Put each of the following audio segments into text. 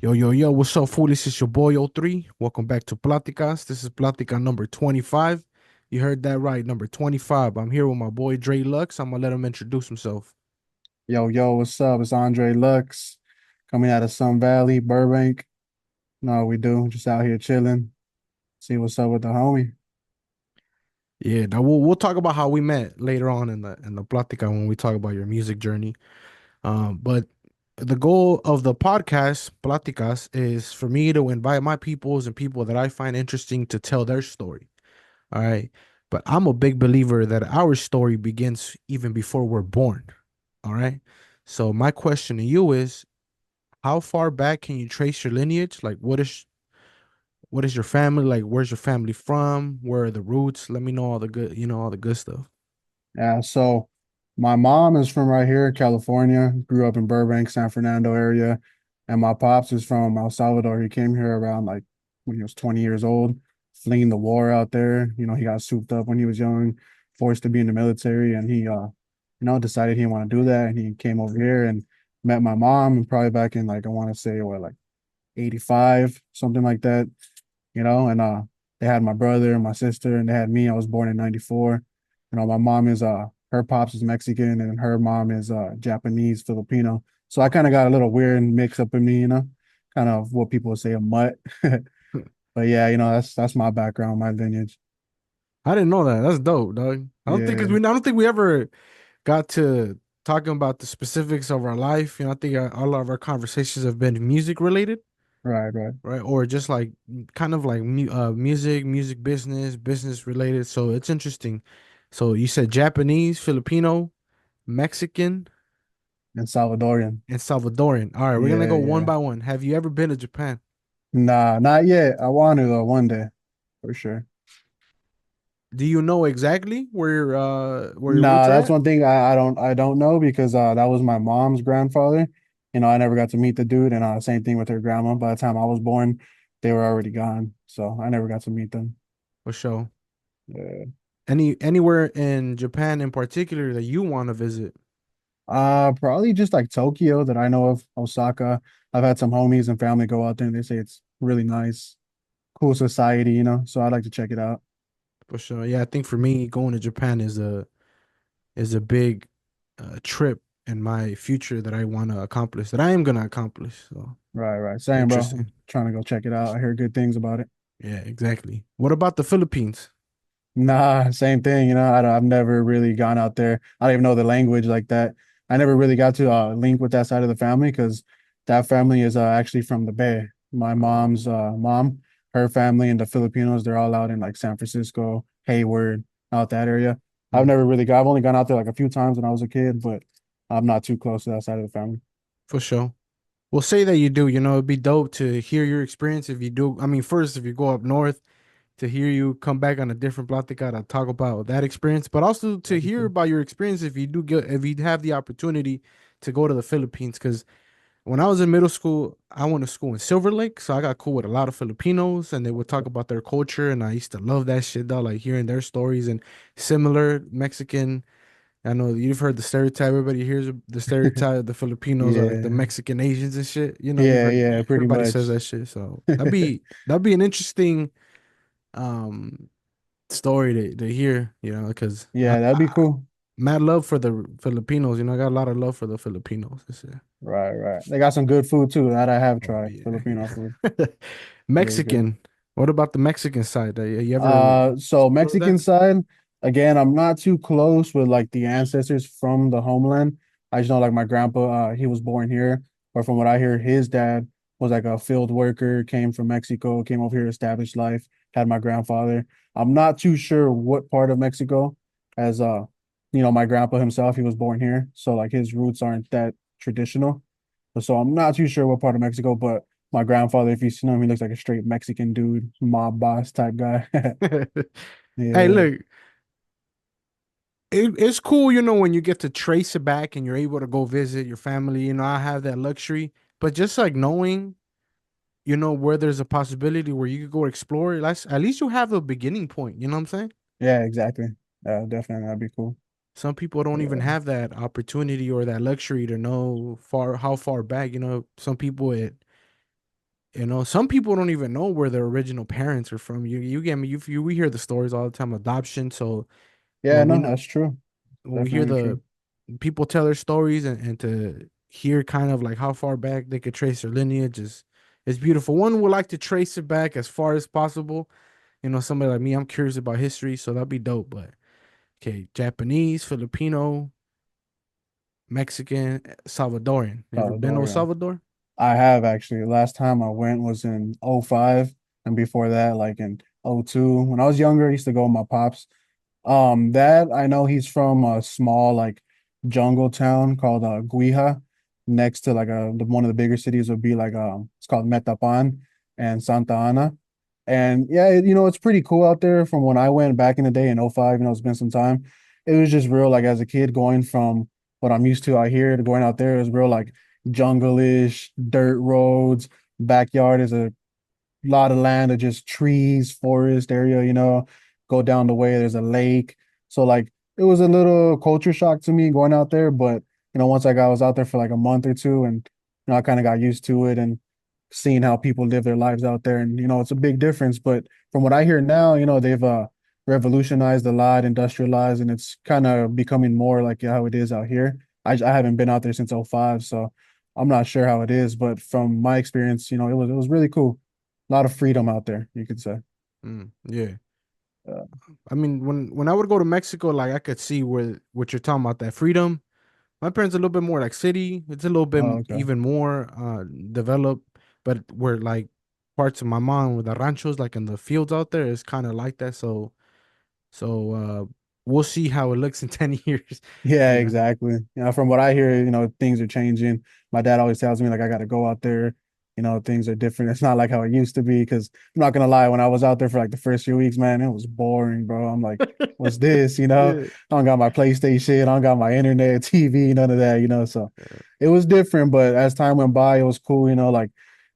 Yo, yo, yo, what's up, Foolys? It's your boy Othree. Welcome back to Platicas. This is Platica number 25. You heard that right, number 25. I'm here with my boy Dre Lux. I'm gonna let him introduce himself. Yo, yo, what's up? It's Andre Lux coming out of Sun Valley, Burbank. No, we do. Just out here chilling. See what's up with the homie. Yeah, now we'll talk about how we met later on in the Platica when we talk about your music journey. But the goal of the podcast, Platicas, is for me to invite my peoples and people that I find interesting to tell their story. All right. But I'm a big believer that our story begins even before we're born. All right. So my question to you is, how far back can you trace your lineage? Like what is your family? Like where's your family from? Where are the roots? Let me know all the good, all the good stuff. Yeah, so my mom is from right here, California. Grew up in Burbank, San Fernando area. And my pops is from El Salvador. He came here around like when he was 20 years old, fleeing the war out there. He got souped up when he was young, forced to be in the military, and he decided he didn't want to do that. And he came over here and met my mom, and probably back in like I want to say what, like 85, something like that, and they had my brother and my sister, and they had me. I was born in 94. My mom is her pops is Mexican and her mom is Japanese Filipino. So I kind of got a little weird mix up in me, kind of what people would say a mutt. But yeah, that's my background, my lineage. I didn't know that. That's dope, dog. Yeah, I don't think we ever got to talking about the specifics of our life. I think all of our conversations have been music related. right, right. Right? Or just like kind of like music business, business related. So it's interesting. So you said Japanese, Filipino, Mexican, And Salvadorian. and Salvadoran. All right, we're gonna Yeah, go one yeah. by one. Have you ever been to Japan? Nah, not yet. I want to though one day, for sure. Do you know exactly where your roots Nah, are that's at? one thing I don't know because that was my mom's grandfather. I never got to meet the dude, and same thing with her grandma. By the time I was born, they were already gone, so I never got to meet them. For sure. Yeah. Anywhere in Japan in particular that you want to visit? Probably just like Tokyo that I know of, Osaka. I've had some homies and family go out there, and they say it's really nice, cool society, so I'd like to check it out. For sure. Yeah, I think for me, going to Japan is a big trip in my future that I want to accomplish, that I am gonna accomplish. So Right, right. Same, bro. I'm interesting. trying to go check it out. I hear good things about it. Yeah, exactly. What about the Philippines? Nah, same thing. I've never really gone out there. I don't even know the language like that. I never really got to link with that side of the family because that family is actually from the Bay. My mom's Oh, mom, her family and the Filipinos, they're all out in like San Francisco, Hayward, out that area. mm, I've only gone out there like a few times when I was a kid, but I'm not too close to that side of the family. for sure. Well, say that you do. It'd be dope to hear your experience if you do. I mean, first, if you go up north, to hear you come back on a different Platica to talk about that experience, but also to That'd be hear cool. about your experience if you have the opportunity to go to the Philippines. Because when I was in middle school, I went to school in Silver Lake, so I got cool with a lot of Filipinos, and they would talk about their culture, and I used to love that shit, though, like hearing their stories and similar Mexican. I know you've heard the stereotype. Everybody hears the stereotype. The Filipinos are like the Yeah, Mexican Asians and shit. You've yeah, heard yeah, pretty everybody says much. that shit. So that'd be an interesting um story to hear. Because Yeah, that'd be cool. mad love for the Filipinos. I got a lot of love for the Filipinos. This year. Right, right. They got some good food too that I have Oh tried. yeah, Filipino food. yeah. Really good. Mexican. What about the Mexican side? You ever So explore Mexican that? side, again, I'm not too close with like the ancestors from the homeland. I just know like my grandpa, he was born here, but from what I hear, his dad was like a field worker, came from Mexico, came over here, established life, had my grandfather. I'm not too sure what part of Mexico, as my grandpa himself, he was born here, so like his roots aren't that traditional. So I'm not too sure what part of Mexico, but my grandfather, if you see him, he looks like a straight Mexican dude, mob boss type guy. Hey, Yeah, look, it's cool, when you get to trace it back and you're able to go visit your family. I have that luxury, but just like knowing, where there's a possibility where you could go explore, at least you have a beginning point. You know what I'm saying? yeah, exactly. Definitely, that'd be cool. Some people don't even Yeah, have that opportunity or that luxury to know how far back. Some people You know, some people don't even know where their original parents are from. You get me. We hear the stories all the time, adoption. So Yeah, when we no, know that's true. when we hear Definitely the true. people tell their stories and to hear kind of like how far back they could trace their lineage is beautiful. One would like to trace it back as far as possible. You know, somebody like me, I'm curious about history, so that'd be dope. But okay, Japanese, Filipino, Mexican, Salvadorian. You ever been to El Salvador, Salvador? I have actually. Last time I went was in '05, and before that, like in '02. When I was younger, I used to go with my pops. That I know he's from a small like jungle town called Guija, next to like one of the bigger cities would be like it's called Metapan and Santa Ana. And yeah, it's pretty cool out there from when I went back in the day in '05, it's been some time. It was just real like as a kid going from what I'm used to out here to going out there, it was real like jungle-ish, dirt roads, backyard is a lot of land of just trees, forest area, go down the way, there's a lake. So like it was a little culture shock to me going out there, but once I was out there for like a month or two and I kind of got used to it and seeing how people live their lives out there and it's a big difference. But from what I hear now, they've revolutionized a lot, industrialized, and it's kind of becoming more like how it is out here. I haven't been out there since '05, so I'm not sure how it is, but from my experience, it was really cool. A lot of freedom out there, you could say. Yeah. Uh, I mean, when I would go to Mexico, like I could see where what you're talking about, that freedom. My parents are a little bit more like city. It's a little bit oh, okay. even more developed, but where like parts of my mom with the ranchos, like in the fields out there, is kind of like that. So we'll see how it looks in 10 years, Yeah, you know. exactly. From what I hear, things are changing. My dad always tells me like I got to go out there. Things are different. It's not like how it used to be. Because I'm not gonna lie, when I was out there for like the first few weeks, man, it was boring, bro. I'm like, what's this? Yeah. I don't got my PlayStation, I don't got my internet, TV, none of that. So it was different. But as time went by, it was cool. Like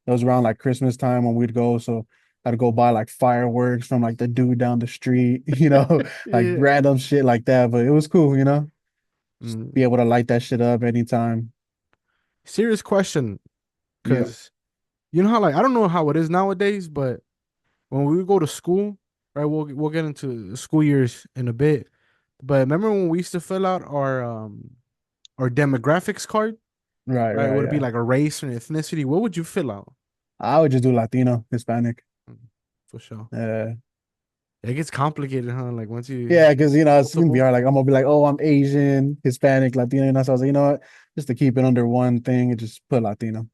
it was around like Christmas time when we'd go. So I'd go buy like fireworks from like the dude down the street. Like Yeah. random shit like that. But it was cool. Just be Mm. able to light that shit up anytime. Serious question, Yeah. because you know how like I don't know how it is nowadays, but when we go to school, right? We'll get into the school years in a bit. But remember when we used to fill out our demographics card, Right, right? right, Would it be yeah. like a race or an ethnicity? What would you fill out? I would just do Latino, Hispanic. Mm, for sure. Uh, It gets complicated, huh? Like once you yeah, because it's gonna be multiple. hard. Like I'm gonna be like, oh, I'm Asian, Hispanic, Latino, so I was like, you know what? Just to keep it under one thing and just put Latino.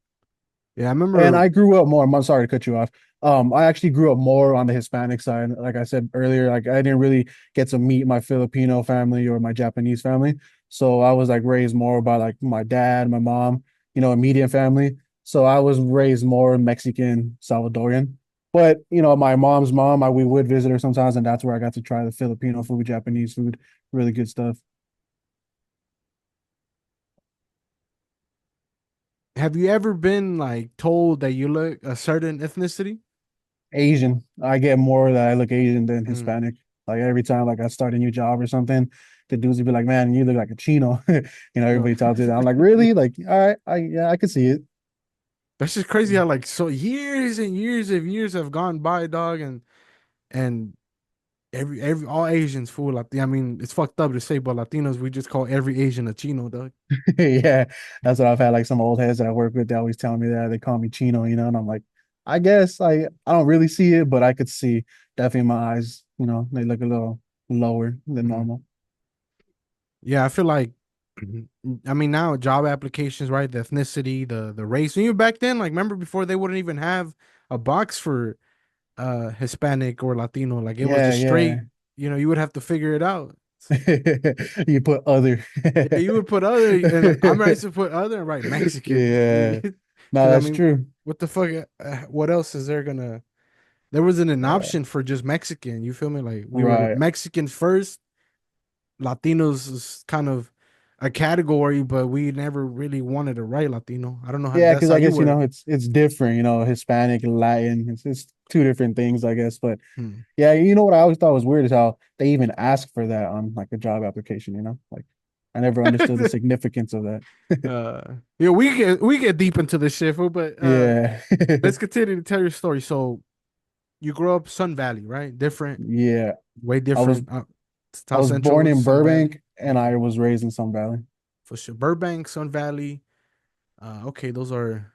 Yeah, I And remember. I grew up more. I'm sorry to cut you off. I actually grew up more on the Hispanic side. Like I said earlier, like I didn't really get to meet my Filipino family or my Japanese family. So I was like raised more by like my dad, my mom, immediate family. So I was raised more Mexican, Salvadorian. But my mom's mom, we would visit her sometimes, and that's where I got to try the Filipino food, Japanese food, really good stuff. Have you ever been like told that you look a certain ethnicity? Asian. I get more that I look Asian than Mm. Hispanic. Like every time like I start a new job or something, the dudes would be like, "Man, you look like a chino." No. Everybody tells me that. I'm like, "Really?" Like, all right, yeah, I can see it. That's just crazy how like so years and years of years have gone by, dog, and every all Asians fool Latino. I mean, it's fucked up to say, but Latinos we just call every Asian a chino, dog. Yeah, that's what I've had. Like some old heads that I work with, they always tell me that they call me Chino, and I'm like, I guess I don't really see it, but I could see definitely my eyes. They look a little lower than Mm. normal. Yeah, I feel like I mean now job applications, right? The ethnicity, the race. And even back then, like remember before they wouldn't even have a box for Hispanic or Latino. Like it was Yeah, just yeah. straight, you would have to figure it out. You put other. Yeah, you would put other, and I'm right to put other and write Mexican. Yeah. No, Because I that's mean, true. what the fuck? What else is there gonna? There wasn't an Uh, option for just Mexican. You feel me? Like we were right. Mexicans first. Latinos is kind of a category, but we never really wanted to write Latino. I don't know how Yeah, that's because how I you guess were. it's different, Hispanic and Latin. It's two different things, I guess. But Hmm. yeah, what I always thought was weird is how they even ask for that on like a job application, like I never understood the significance of that. Yeah, we get deep into this shit, fool, but Yeah. let's continue to tell your story. So you grew up Sun Valley, right? Different, Yeah. way I was different. I South was born Central, in Sun Valley, Burbank and I was raised in Sun Valley. for sure. Burbank, Sun Valley. Okay, those are.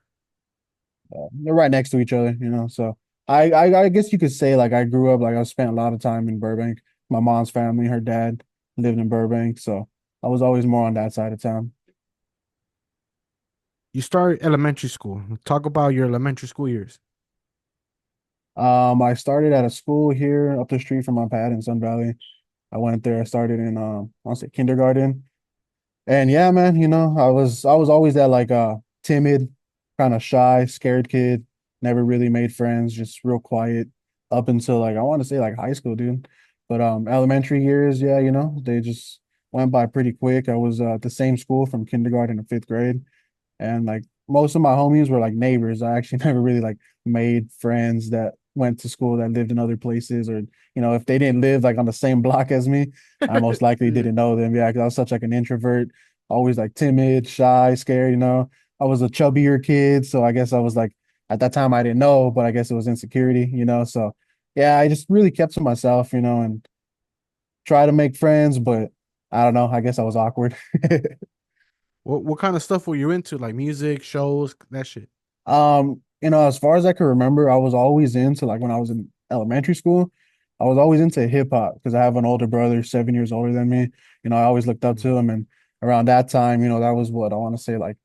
They're right next to each other, you know. So I guess you could say like I grew up like I spent a lot of time in Burbank. My mom's family, her dad lived in Burbank, so I was always more on that side of town. You start elementary school. Talk about your elementary school years. I started at a school here up the street from my pad in Sun Valley. I went there. I started in I'll say kindergarten. And yeah, man, you know, I was always that like timid, kind of shy, scared kid. Never really made friends, just real quiet up until like I want to say like high school, dude. But elementary years, yeah, you know, they just went by pretty quick. I was at the same school from kindergarten to fifth grade. And like most of my homies were like neighbors. I actually never really like made friends that went to school that lived in other places, or you know, if they didn't live like on the same block as me, I most likely Yeah. didn't know them. Yeah, because I was such like an introvert, always like timid, shy, scared, you know. I was a chubbier kid, so I guess I was like at that time I didn't know, but I guess it was insecurity, you know. So yeah, I just really kept to myself, you know, and try to make friends, but I don't know, I guess I was awkward. What kind of stuff were you into? Like music, shows, that shit. You know, as far as I can remember, I was always into like when I was in elementary school, I was always into hip hop because I have an older brother, 7 years older than me. You know, I always looked up to him, and around that time, you know, that was what I want to say like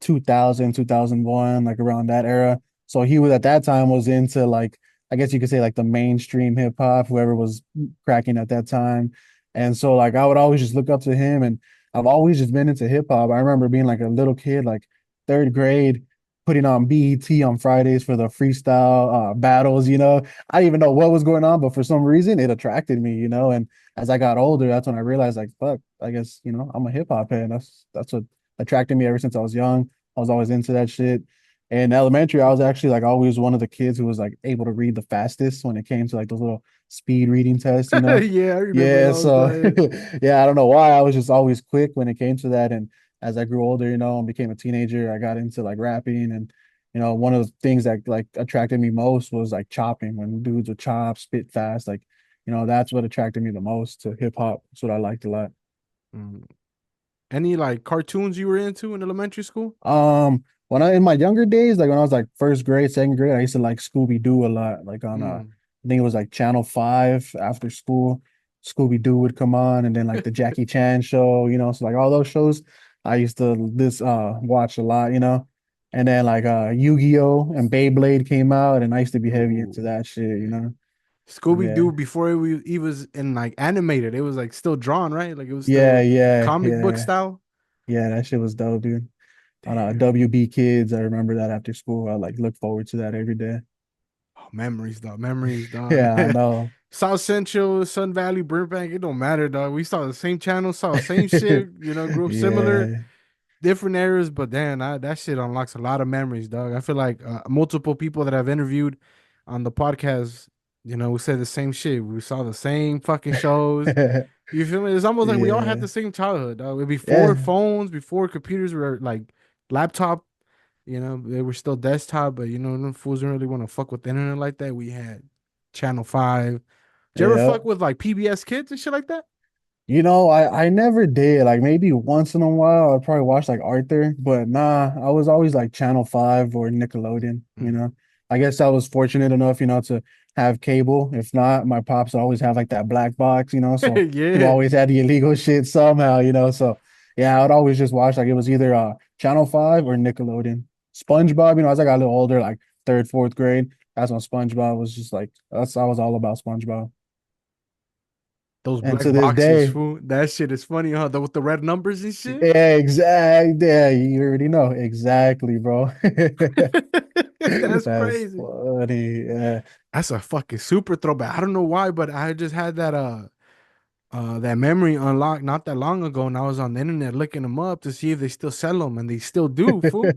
2000, 2001, like around that era. So he was at that time was into like, I guess you could say like the mainstream hip hop, whoever was cracking at that time. And so like I would always just look up to him, and I've always just been into hip hop. I remember being like a little kid, like third grade, putting on BET on Fridays for the freestyle battles, you know. I didn't even know what was going on, but for some reason it attracted me, you know. And as I got older, that's when I realized like, fuck, I guess, you know, I'm a hip hop fan. That's what attracted me ever since I was young. I was always into that shit. In elementary, I was actually like always one of the kids who was like able to read the fastest when it came to like those little speed reading tests, you know. Yeah, I remember Yeah, those. so Like, yeah, I don't know why I was just always quick when it came to that. And as I grew older, you know, and became a teenager, I got into like rapping. And you know, one of the things that like attracted me most was like chopping, when dudes would chop, spit fast, like, you know, that's what attracted me the most to hip hop. That's what I liked a lot. mm, any like cartoons you were into in elementary school? When I in my younger days, like when I was like first grade, second grade, I used to like Scooby Doo a lot. Like on Mm. I think it was like Channel 5 after school. Scooby Doo would come on, and then like the Jackie Chan show, you know. So like all those shows I used to this watch a lot, you know. And then like Yu-Gi-Oh! And Beyblade came out, and I used to be heavy Ooh. into that shit, you know. Scooby Yeah. Doo before he was in like animated, it was like still drawn, right? Like it was Yeah, still yeah, comic book yeah. style. Yeah, that shit was dope, dude. On Damn. WB Kids, I remember that after school. I like look forward to that every day. Oh, memories, dog. Memories, dog. Yeah, I know. South Central, Sun Valley, Burbank, it don't matter, dog. We saw the same channel, saw the same shit, grew up similar, Yeah, different eras, but damn, that shit unlocks a lot of memories, dog. I feel like multiple people that I've interviewed on the podcast, we said the same shit. We saw the same fucking shows. You feel me? It's almost like we all had yeah, the same childhood, dog. Before yeah. phones, before computers were like laptop, they were still desktop, but them fools didn't really want to fuck with the internet like that. We had Channel 5. Did you ever Yeah. fuck with like PBS Kids and shit like that? You know, I never did. Like maybe once in a while I'd probably watch like Arthur, but nah, I was always like Channel 5 or Nickelodeon, you Mm. know. I guess I was fortunate enough, you know, to have cable. If not, my pops always have like that black box, you know, so he Yeah. always had the illegal shit somehow, you know. So yeah, I would always just watch like it was either Channel 5 or Nickelodeon. SpongeBob, you know, as I got a little older, like third, fourth grade, that's when SpongeBob was just like that's I was all about SpongeBob. Those And black to this boxes, day, fool. That shit is funny, huh? With the red numbers and shit. yeah, exactly. Yeah, you already know. Exactly, bro. That's That's crazy. funny. Yeah. That's a fucking super throwback. I don't know why, but I just had that memory unlocked not that long ago, and I was on the internet looking them up to see if they still sell them, and they still do, fool.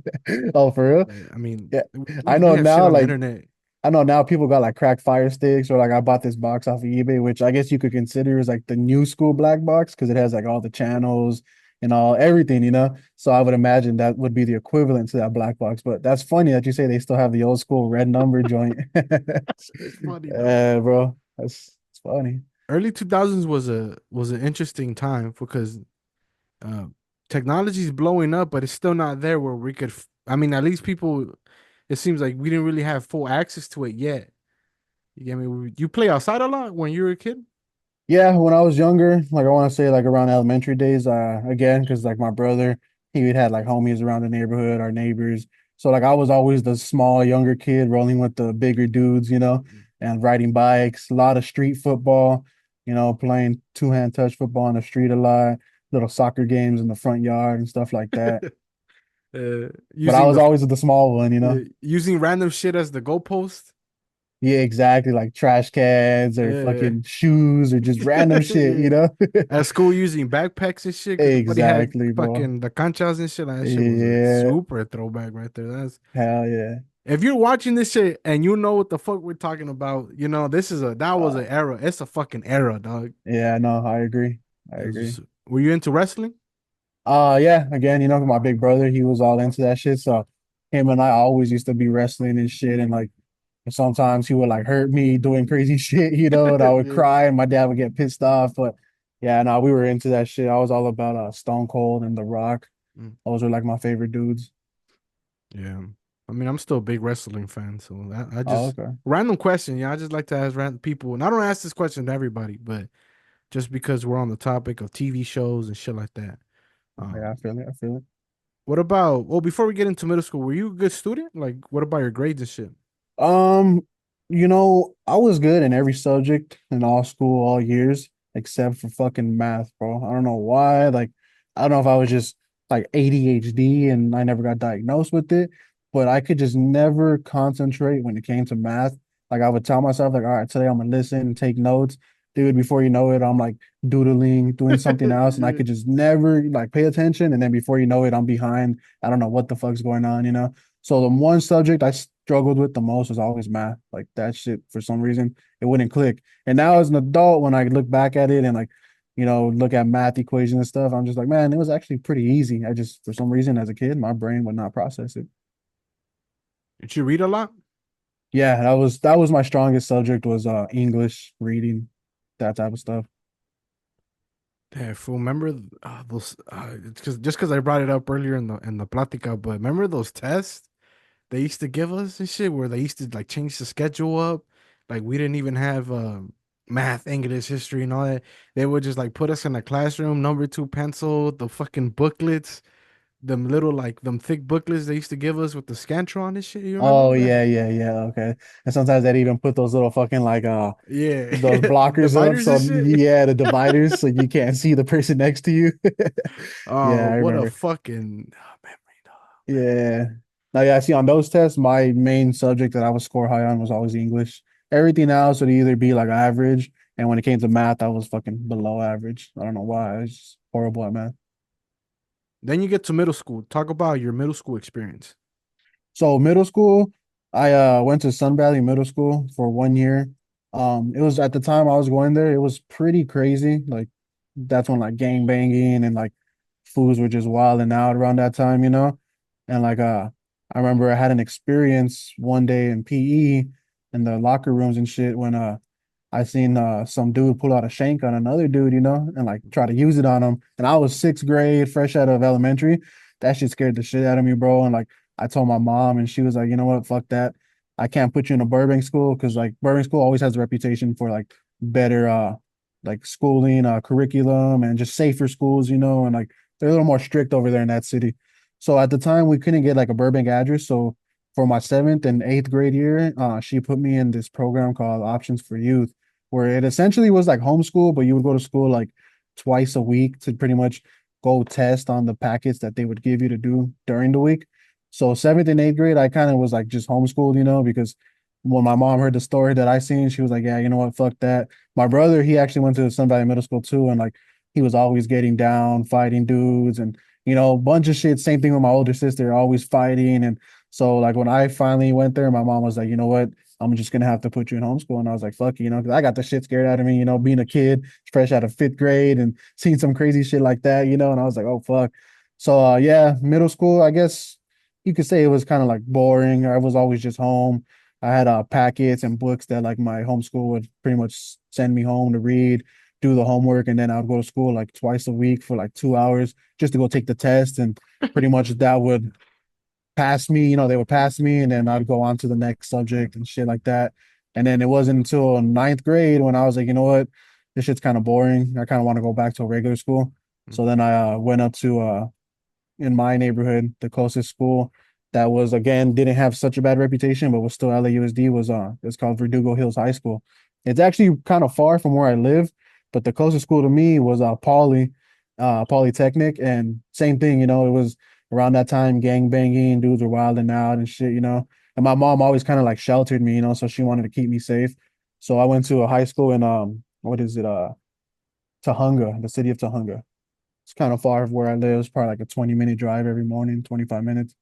Oh, for real? I mean, Yeah. we I we know have shit now, on the like internet. I know now people got like cracked fire sticks, or like I bought this box off of eBay, which I guess you could consider is like the new school black box because it has like all the channels and all everything, you know. So I would imagine that would be the equivalent to that black box. But that's funny that you say they still have the old school red number joint. It's funny, dog. Yeah, bro, that's it's funny. Early 2000s was an interesting time because uh, technology's blowing up, but it's still not there where we could. I mean, at least people. It seems like we didn't really have full access to it yet. You get me? You play outside a lot when you were a kid. Yeah, when I was younger, like I want to say like around elementary days, again, because like my brother, he would had like homies around the neighborhood, our neighbors. So like I was always the small, younger kid rolling with the bigger dudes, you know, and riding bikes, a lot of street football, you know, playing two-hand touch football on the street a lot, little soccer games in the front yard and stuff like that. But I Using was the always the small one, you know. using random shit as the goalpoast. Yeah, exactly, like trash cans or Uh, fucking shoes or just random shit, you yeah. know. At school using backpacks and shit because nobody had Exactly, bro. fucking the canchas and shit. Like, that shit was a Yeah, super throwback right there. That's hell yeah. if you're watching this shit and you know what the fuck we're talking about, this is that was an Uh, era. It's a fucking era, dog. yeah, no, I agree. I agree. Were you into wrestling? Yeah, again, you know, my big brother, he was all into that shit. So him and I always used to be wrestling and shit. And like sometimes he would like hurt me doing crazy shit, you know, and I would Yeah. cry and my dad would get pissed off. But yeah, no, we were into that shit. I was all about Stone Cold and The Rock. Mm. Those are like my favorite dudes. Yeah. I mean, I'm still a big wrestling fan, so I Oh, just okay. random question. Yeah, I just like to ask random people, and I don't ask this question to everybody, but just because we're on the topic of TV shows and shit like that. Yeah, I Um, feel it. I feel it. what about? Well, before we get into middle school, were you a good student? Like, what about your grades and shit? Um, you know, I was good in every subject in all school, all years, except for fucking math, bro. I don't know why. Like, I don't know if I was just like ADHD and I never got diagnosed with it, but I could just never concentrate when it came to math. Like, I would tell myself, like, all right, today I'm gonna listen and take notes. Dude, before you know it, I'm like doodling, doing something else, and I Yeah. could just never like pay attention. And then before you know it, I'm behind. I don't know what the fuck's going on, you know? So the one subject I struggled with the most was always math. Like that shit, for some reason, it wouldn't click. And now as an adult, when I look back at it and like, you know, look at math equations and stuff, I'm just like, man, it was actually pretty easy. I just, for some reason, as a kid, my brain would not process it. Did you read a lot? Yeah, that was my strongest subject was English, reading, that type of stuff. Yeah, fool. Remember those? It's just because I brought it up earlier in the plática, but remember those tests they used to give us and shit, where they used to like change the schedule up. Like we didn't even have math, English, history, and all that. They would just like put us in a classroom, number two pencil, the fucking booklets, them little like them thick booklets they used to give us with the Scantron and shit. You remember Oh all that? yeah, yeah, yeah. Okay. And sometimes they'd even put those little fucking like Yeah, those blockers up. dividers and So shit. yeah, the dividers so you can't see the person next to you. Oh, Yeah, I what a remember. fucking memory, dog. Yeah. Now, yeah, see, on those tests, my main subject that I would score high on was always English. Everything else would either be like average, and when it came to math, I was fucking below average. I don't know why. I was just horrible at math. Then you get to middle school. Talk about your middle school experience. So middle school, I went to Sun Valley Middle School for 1 year. It was at the time I was going there, it was pretty crazy. Like that's when like gang banging and like fools were just wilding out around that time, you know? And like I remember I had an experience one day in PE in the locker rooms and shit when I seen some dude pull out a shank on another dude, you know, and like try to use it on him. And I was sixth grade, fresh out of elementary. That shit scared the shit out of me, bro. And like I told my mom, and she was like, you know what, fuck that. I can't put you in a Burbank school because like Burbank school always has a reputation for like better like schooling, curriculum and just safer schools, you know, and like they're a little more strict over there in that city. So at the time we couldn't get like a Burbank address. So for my seventh and eighth grade year, she put me in this program called Options for Youth, where it essentially was like homeschool, but you would go to school like twice a week to pretty much go test on the packets that they would give you to do during the week. So seventh and eighth grade, I kind of was like just homeschooled, you know, because when my mom heard the story that I seen, she was like, yeah, you know what, fuck that. My brother, he actually went to Sun Valley Middle School too, and like he was always getting down, fighting dudes, and a bunch of shit. Same thing with my older sister, always fighting. And so like when I finally went there, my mom was like, you know what? I'm just gonna have to put you in homeschool. And I was like, fuck, because I got the shit scared out of me, being a kid fresh out of fifth grade and seeing some crazy shit like that, and I was like, oh fuck. So yeah, middle school, I guess you could say it was kind of like boring. I was always just home. I had packets and books that like my homeschool would pretty much send me home to read, do the homework, and then I would go to school like twice a week for like 2 hours just to go take the test. And pretty much that would pass me, they would pass me, and then I'd go on to the next subject and shit like that. And then it wasn't until ninth grade when I was like, you know what, this shit's kind of boring. I kind of want to go back to a regular school. So then I went up to in my neighborhood, the closest school that was again didn't have such a bad reputation, but was still LAUSD was it's called Verdugo Hills High School. It's actually kind of far from where I live, but the closest school to me was Polytechnic, and same thing, it was around that time, gang banging, dudes were wilding out and shit. And my mom always kind of like sheltered me, so she wanted to keep me safe. So I went to a high school in what is it, Tahunga, the city of Tahunga. It's kind of far from where I live. It's probably like a 20-minute drive every morning, 25 minutes.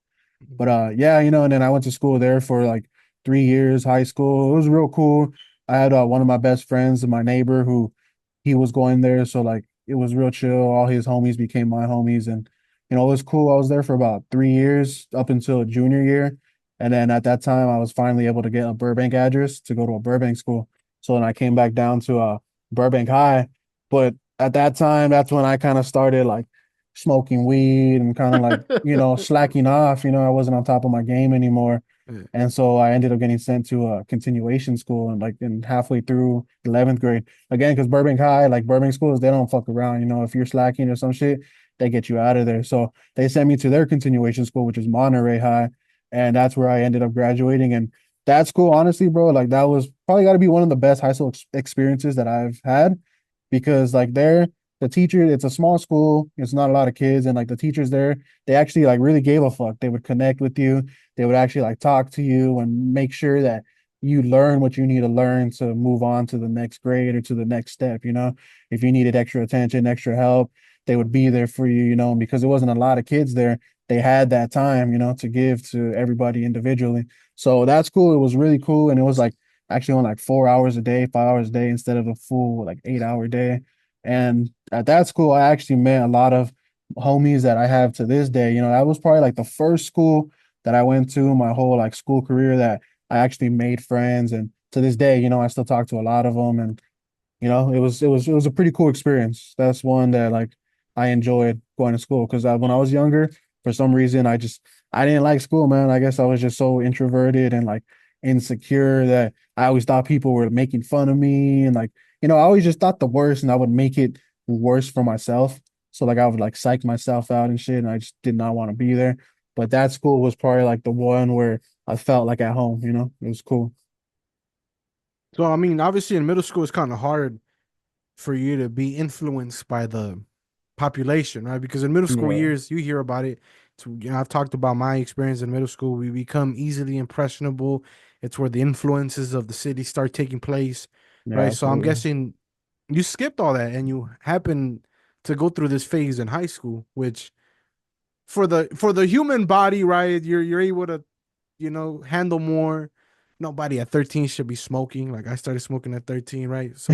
But yeah, and then I went to school there for like 3 years, high school. It was real cool. I had one of my best friends, my neighbor, who he was going there, so like it was real chill. All his homies became my homies, and it was cool. I was there for about 3 years up until junior year, and then at that time, I was finally able to get a Burbank address to go to a Burbank school. So then I came back down to Burbank High, but at that time, that's when I kind of started like smoking weed and kind of like, slacking off. I wasn't on top of my game anymore. Yeah. And so I ended up getting sent to a continuation school and like in halfway through 11th grade. Again, because Burbank High, like Burbank schools, they don't fuck around. If you're slacking or some shit, they get you out of there. So they sent me to their continuation school, which is Monterey High. And that's where I ended up graduating. And that school, honestly, bro, like that was probably got to be one of the best high school experiences that I've had, because like there, the teacher, it's a small school, it's not a lot of kids, and like the teachers there, they actually like really gave a fuck. They would connect with you, they would actually like talk to you and make sure that you learn what you need to learn to move on to the next grade or to the next step. If you needed extra attention, extra help, they would be there for you, and because there wasn't a lot of kids there, they had that time, to give to everybody individually. So that's cool. It was really cool. And it was like actually on like 4 hours a day, 5 hours a day instead of a full like 8 hour day. And at that school, I actually met a lot of homies that I have to this day. That was probably like the first school that I went to my whole like school career that I actually made friends. And to this day, I still talk to a lot of them. And it was a pretty cool experience. That's one that like I enjoyed going to school, because when I was younger, for some reason, I didn't like school, man. I guess I was just so introverted and like insecure that I always thought people were making fun of me, and like I always just thought the worst, and I would make it worse for myself. So like I would like psych myself out and shit, and I just did not want to be there. But that school was probably like the one where I felt like at home. It was cool. So I mean, obviously in middle school it's kind of hard for you to be influenced by the population, right? Because in middle school Yeah, years, you hear about it. I've talked about my experience in middle school. We become easily impressionable. It's where the influences of the city start taking place, yeah, right? So I'm absolutely. guessing you skipped all that and you happen to go through this phase in high school, which for the human body, right? You're able to, handle more. Nobody at 13 should be smoking. Like I started smoking at 13, right? So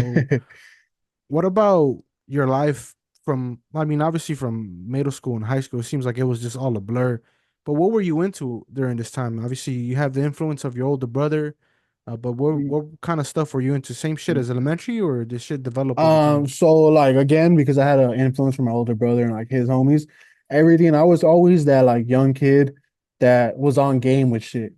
what about your life from, I mean, obviously from middle school and high school, it seems like it was just all a blur. But what were you into during this time? Obviously, you have the influence of your older brother, but what kind of stuff were you into? Same shit as elementary, or did shit develop over time? So like again, because I had an influence from my older brother and like his homies, everything, I was always that like young kid that was on game with shit.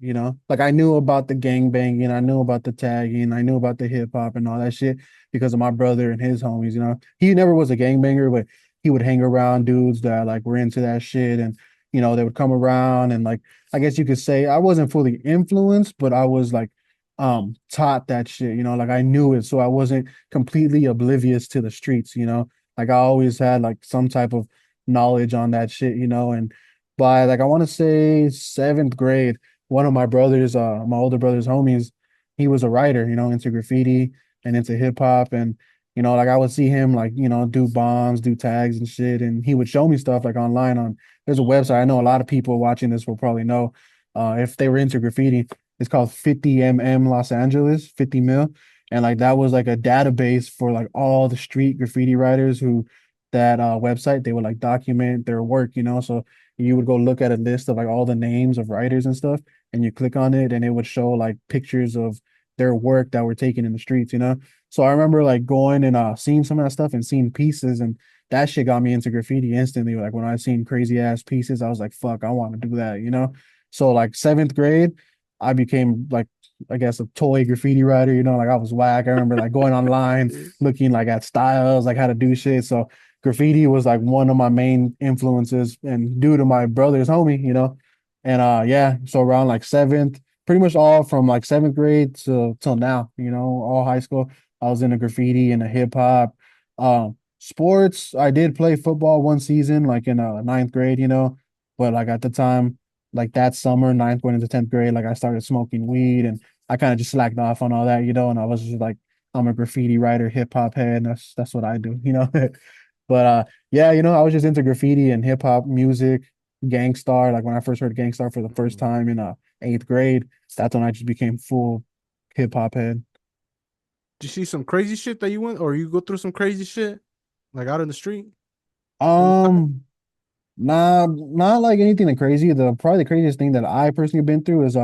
Like I knew about the gang banging, I knew about the tagging, I knew about the hip hop and all that shit because of my brother and his homies. He never was a gang banger, but he would hang around dudes that like were into that shit, and they would come around, and like I guess you could say I wasn't fully influenced, but I was like taught that shit. Like I knew it, so I wasn't completely oblivious to the streets. Like I always had like some type of knowledge on that shit. And by like I want to say seventh grade, one of my brothers, my older brother's homies, he was a writer, into graffiti and into hip hop. And like I would see him like, do bombs, do tags and shit. And he would show me stuff like online on there's a website. I know a lot of people watching this will probably know if they were into graffiti. It's called 50mm Los Angeles, 50 mil. And like that was like a database for like all the street graffiti writers who that website, they would like document their work, you know. So you would go look at a list of like all the names of writers and stuff, and you click on it and it would show like pictures of their work that were taken in the streets, you know. So I remember like going and seeing some of that stuff and seeing pieces, and that shit got me into graffiti instantly. Like when I seen crazy ass pieces, I was like, fuck, I want to do that, you know? So like seventh grade, I became like, I guess, a toy graffiti writer, you know, like I was whack. I remember like going online, looking like at styles, like how to do shit. So graffiti was like one of my main influences, and due to my brother's homie, you know. And yeah, so around like seventh, pretty much all from like seventh grade to till now, you know, all high school, I was into graffiti and a hip hop. Sports, I did play football one season, like in ninth grade, you know, but like at the time, like that summer, ninth going into 10th grade, like I started smoking weed and I kind of just slacked off on all that, you know, and I was just like, I'm a graffiti writer, hip hop head, and that's what I do, you know. But yeah, you know, I was just into graffiti and hip hop music, Gangstar. Like when I first heard Gangstar for the first Mm. time in eighth grade, that's when I just became full hip hop head. Did you see some crazy shit that you went, or you go through some crazy shit like out in the street anytime? Um, Nah, not like anything that crazy. The probably the craziest thing that I personally been through is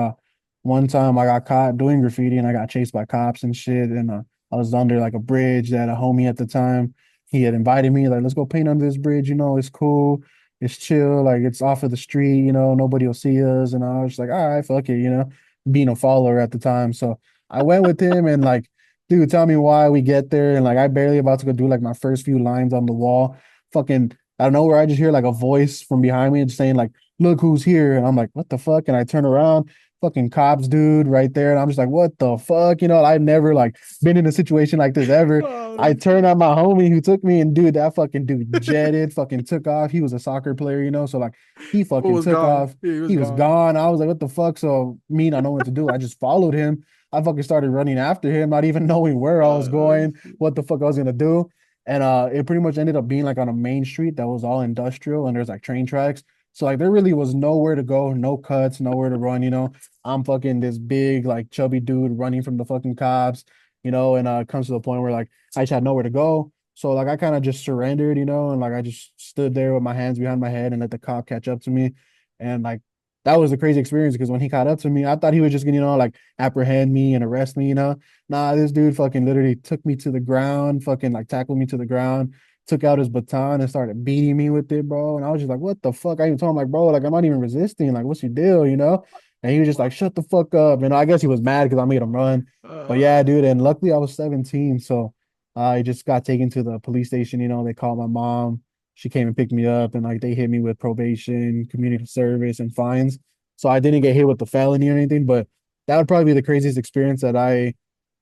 one time I got caught doing graffiti and I got chased by cops and shit. And I was under like a bridge that a homie at the time, he had invited me, like, let's go paint under this bridge, you know, it's cool, it's chill, like it's off of the street, you know, nobody will see us. And I was just like, all right, fuck it, you know, being a follower at the time. So I went with him and like, dude, tell me why we get there. And like I barely about to go do like my first few lines on the wall. Fucking I don't know where I just hear like a voice from behind me just saying like, look who's here. And I'm like, what the fuck? And I turn around, fucking cops dude right there. And I'm just like, what the fuck? You know, I've never like been in a situation like this ever. Oh, I that's turned funny. on my homie who took me, and dude, that fucking dude jetted, fucking took off. He was a soccer player, you know, so like he Fool fucking was took gone. off. Yeah, he was He was gone. gone. I was like, what the fuck? So me not knowing what to do, I just followed him. I fucking started running after him, not even knowing where I was going, what the fuck I was gonna do. And it pretty much ended up being like on a main street that was all industrial and there's like train tracks. So like there really was nowhere to go, no cuts, nowhere to run, you know. I'm fucking this big, like chubby dude running from the fucking cops, you know, and it comes to the point where like I just had nowhere to go. So like I kind of just surrendered, you know, and like I just stood there with my hands behind my head and let the cop catch up to me. And like that was a crazy experience because when he caught up to me, I thought he was just gonna, you know, like apprehend me and arrest me, you know. Nah, this dude fucking literally took me to the ground, fucking like tackled me to the ground, took out his baton and started beating me with it, bro. And I was just like, what the fuck? I even told him, like, bro, like, I'm not even resisting. Like, what's your deal, you know? And he was just like, shut the fuck up. And I guess he was mad because I made him run. But yeah, Uh, dude. And luckily I was 17. So I just got taken to the police station. You know, they called my mom. She came and picked me up and like they hit me with probation, community service, and fines. So I didn't get hit with the felony or anything, but that would probably be the craziest experience that I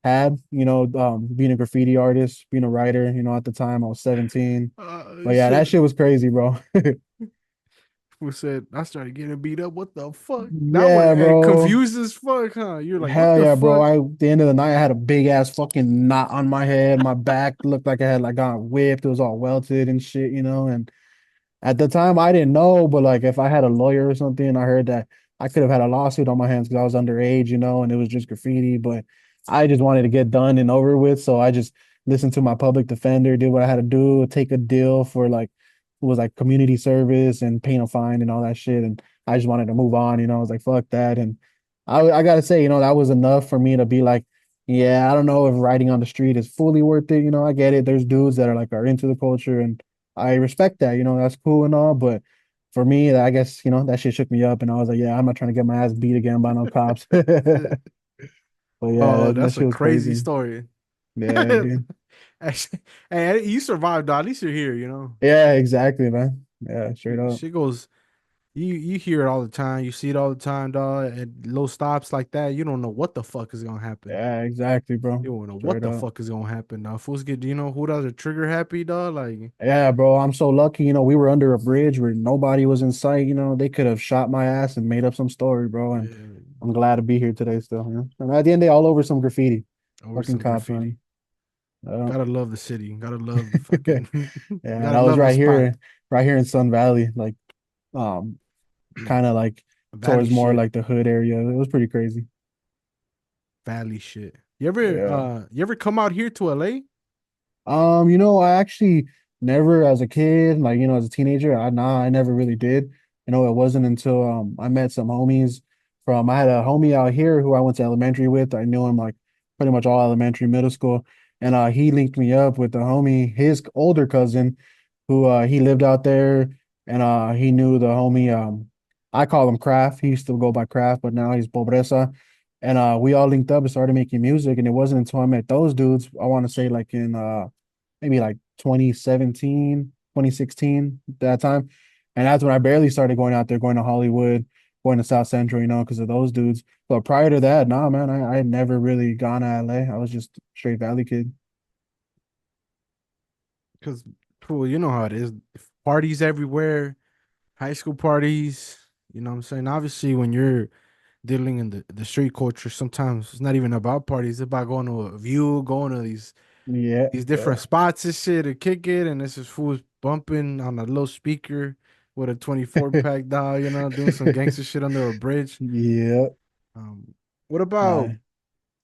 had, you know, being a graffiti artist, being a writer, you know, at the time I was 17. But yeah, that shit. shit was crazy, bro. Who said I started getting beat up? What the fuck? That was Yeah, bro. confused as fuck, huh? You're like, what Hell the yeah, bro. fuck? At the end of the night, I had a big ass fucking knot on my head. My back looked like I had like got whipped. It was all welted and shit, you know, and at the time, I didn't know, but like if I had a lawyer or something, I heard that I could have had a lawsuit on my hands because I was underage, you know, and it was just graffiti. But I just wanted to get done and over with. So I just listened to my public defender, did what I had to do, take a deal for like, it was like community service and paying a fine and all that shit. And I just wanted to move on, you know, I was like, fuck that. And I gotta say, you know, that was enough for me to be like, yeah, I don't know if riding on the street is fully worth it. You know, I get it. There's dudes that are like are into the culture and I respect that, you know, that's cool and all, but for me, I guess, you know, that shit shook me up and I was like, yeah, I'm not trying to get my ass beat again by no cops. But yeah, Oh, that that's a shit was crazy crazy. story. Yeah, dude. Actually, hey, you survived, though. At least you're here, you know. Yeah, exactly, man. Yeah, straight up. Shit goes. You hear it all the time. You see it all the time, dog. At low stops like that, you don't know what the fuck is gonna happen. Yeah, exactly, bro. You don't know what Straight the up. fuck is gonna happen, dog. Fools get, you know who does a trigger happy, dog? Like, Yeah, bro. I'm so lucky, you know, we were under a bridge where nobody was in sight, you know, they could have shot my ass and made up some story, bro. And yeah, I'm glad to be here today still, you know. And at the end of the day, all over some graffiti. over Fucking some cops, man. graffiti. Gotta love the city. Gotta love the Yeah, fucking. and Gotta I was love the spot. right here in Sun Valley, like um kind of like Valley towards more shit. like the hood area. It was pretty crazy. Valley shit. Yeah. You ever come out here to LA? I actually never as a kid, like, as a teenager, I never really did. It wasn't until I met some homies I had a homie out here who I went to elementary with. I knew him like pretty much all elementary, middle school. And he linked me up with the homie, his older cousin, who he lived out there and he knew the homie I call him Craft. He used to go by Craft, but now he's Pobreza. And we all linked up and started making music. And it wasn't until I met those dudes, I want to say like in maybe like 2017, 2016, that time. And that's when I barely started going out there, going to Hollywood, going to South Central, because of those dudes. But prior to that, nah, man, I had never really gone to LA. I was just straight Valley kid. Because, fool, you know how it is. Parties everywhere, high school parties. You know what I'm saying? Obviously, when you're dealing in the street culture, sometimes it's not even about parties. It's about going to a view, going to Yeah, these yeah. different spots and shit to kick it. And this is fools bumping on a little speaker with a 24 pack dog, doing some gangster shit under a bridge. Yeah. Um, what about Nah.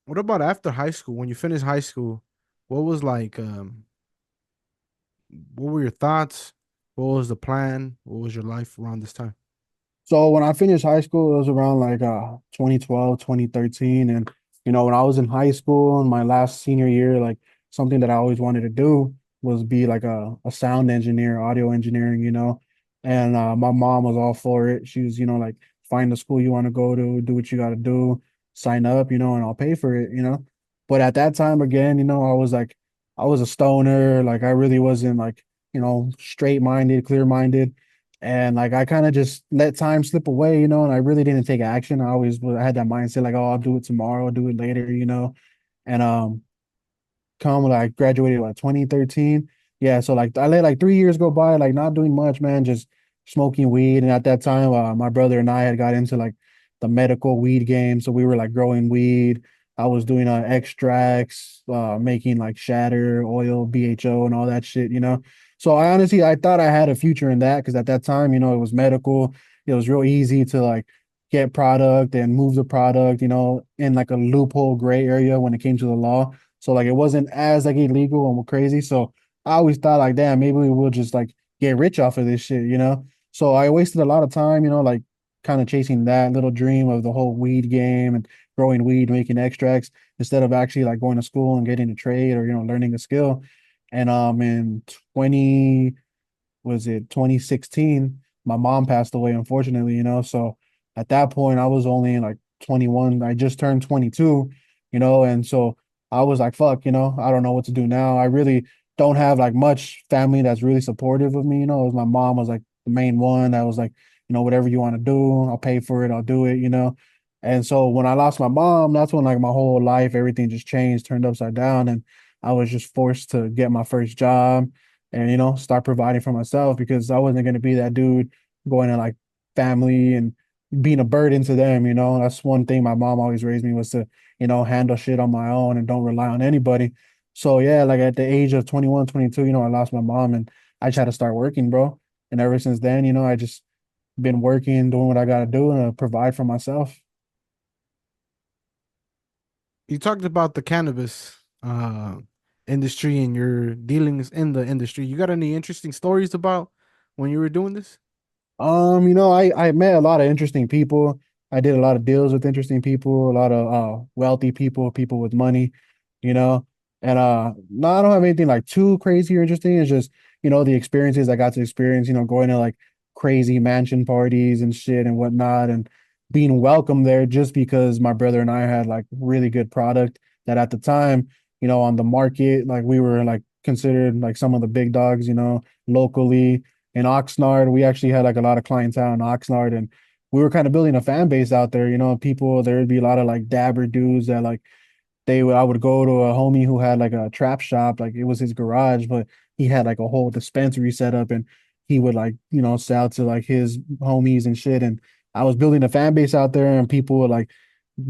what about after high school? When you finished high school, what was like what were your thoughts? What was the plan? What was your life around this time? So when I finished high school, it was around like 2012, 2013. And, when I was in high school in my last senior year, like something that I always wanted to do was be like a sound engineer, audio engineering, And my mom was all for it. She was, like, find the school you want to go to, do what you got to do, sign up, and I'll pay for it. But at that time, again, I was a stoner. Like, I really wasn't like, straight minded, clear minded. And like I kind of just let time slip away, and I really didn't take action. I had that mindset like, oh, I'll do it tomorrow, I'll do it later. And come like graduated like 2013. Yeah, so like I let like 3 years go by, like not doing much, man, just smoking weed. And at that time, my brother and I had got into like the medical weed game. So we were like growing weed. I was doing extracts, making like shatter, oil, BHO, and all that shit. So I thought I had a future in that because at that time, it was medical. It was real easy to like get product and move the product, in like a loophole gray area when it came to the law. So like it wasn't as like illegal and crazy. So I always thought like, damn, maybe we will just like get rich off of this shit. So I wasted a lot of time, like kind of chasing that little dream of the whole weed game and growing weed, making extracts instead of actually like going to school and getting a trade or, learning a skill. And in 20 was it 2016, my mom passed away, unfortunately. So at that point, I was only like 21. I just turned 22. And so I was like, fuck, I don't know what to do now. I really don't have like much family that's really supportive of me. My mom was like the main one that was like, whatever you want to do, I'll pay for it, I'll do it. And so when I lost my mom, that's when like my whole life, everything just changed, turned upside down. And I was just forced to get my first job and start providing for myself because I wasn't going to be that dude going to like family and being a burden to them. That's one thing my mom always raised me was to handle shit on my own and don't rely on anybody. So yeah, like at the age of 21, 22, I lost my mom and I just had to start working, bro. And ever since then, I just been working, doing what I got to do and provide for myself. You talked about the cannabis industry and your dealings in the industry. You got any interesting stories about when you were doing this? I met a lot of interesting people. I did a lot of deals with interesting people, a lot of wealthy people, people with money, you know. And no, I don't have anything like too crazy or interesting. It's just, the experiences I got to experience, going to like crazy mansion parties and shit and whatnot, and being welcome there just because my brother and I had like really good product that at the time, on the market, like we were like considered like some of the big dogs, locally in Oxnard. We actually had like a lot of clientele in Oxnard, and we were kind of building a fan base out there. People, there would be a lot of like dabber dudes that like I would go to a homie who had like a trap shop, like it was his garage, but he had like a whole dispensary set up and he would like, sell to like his homies and shit. And I was building a fan base out there and people would like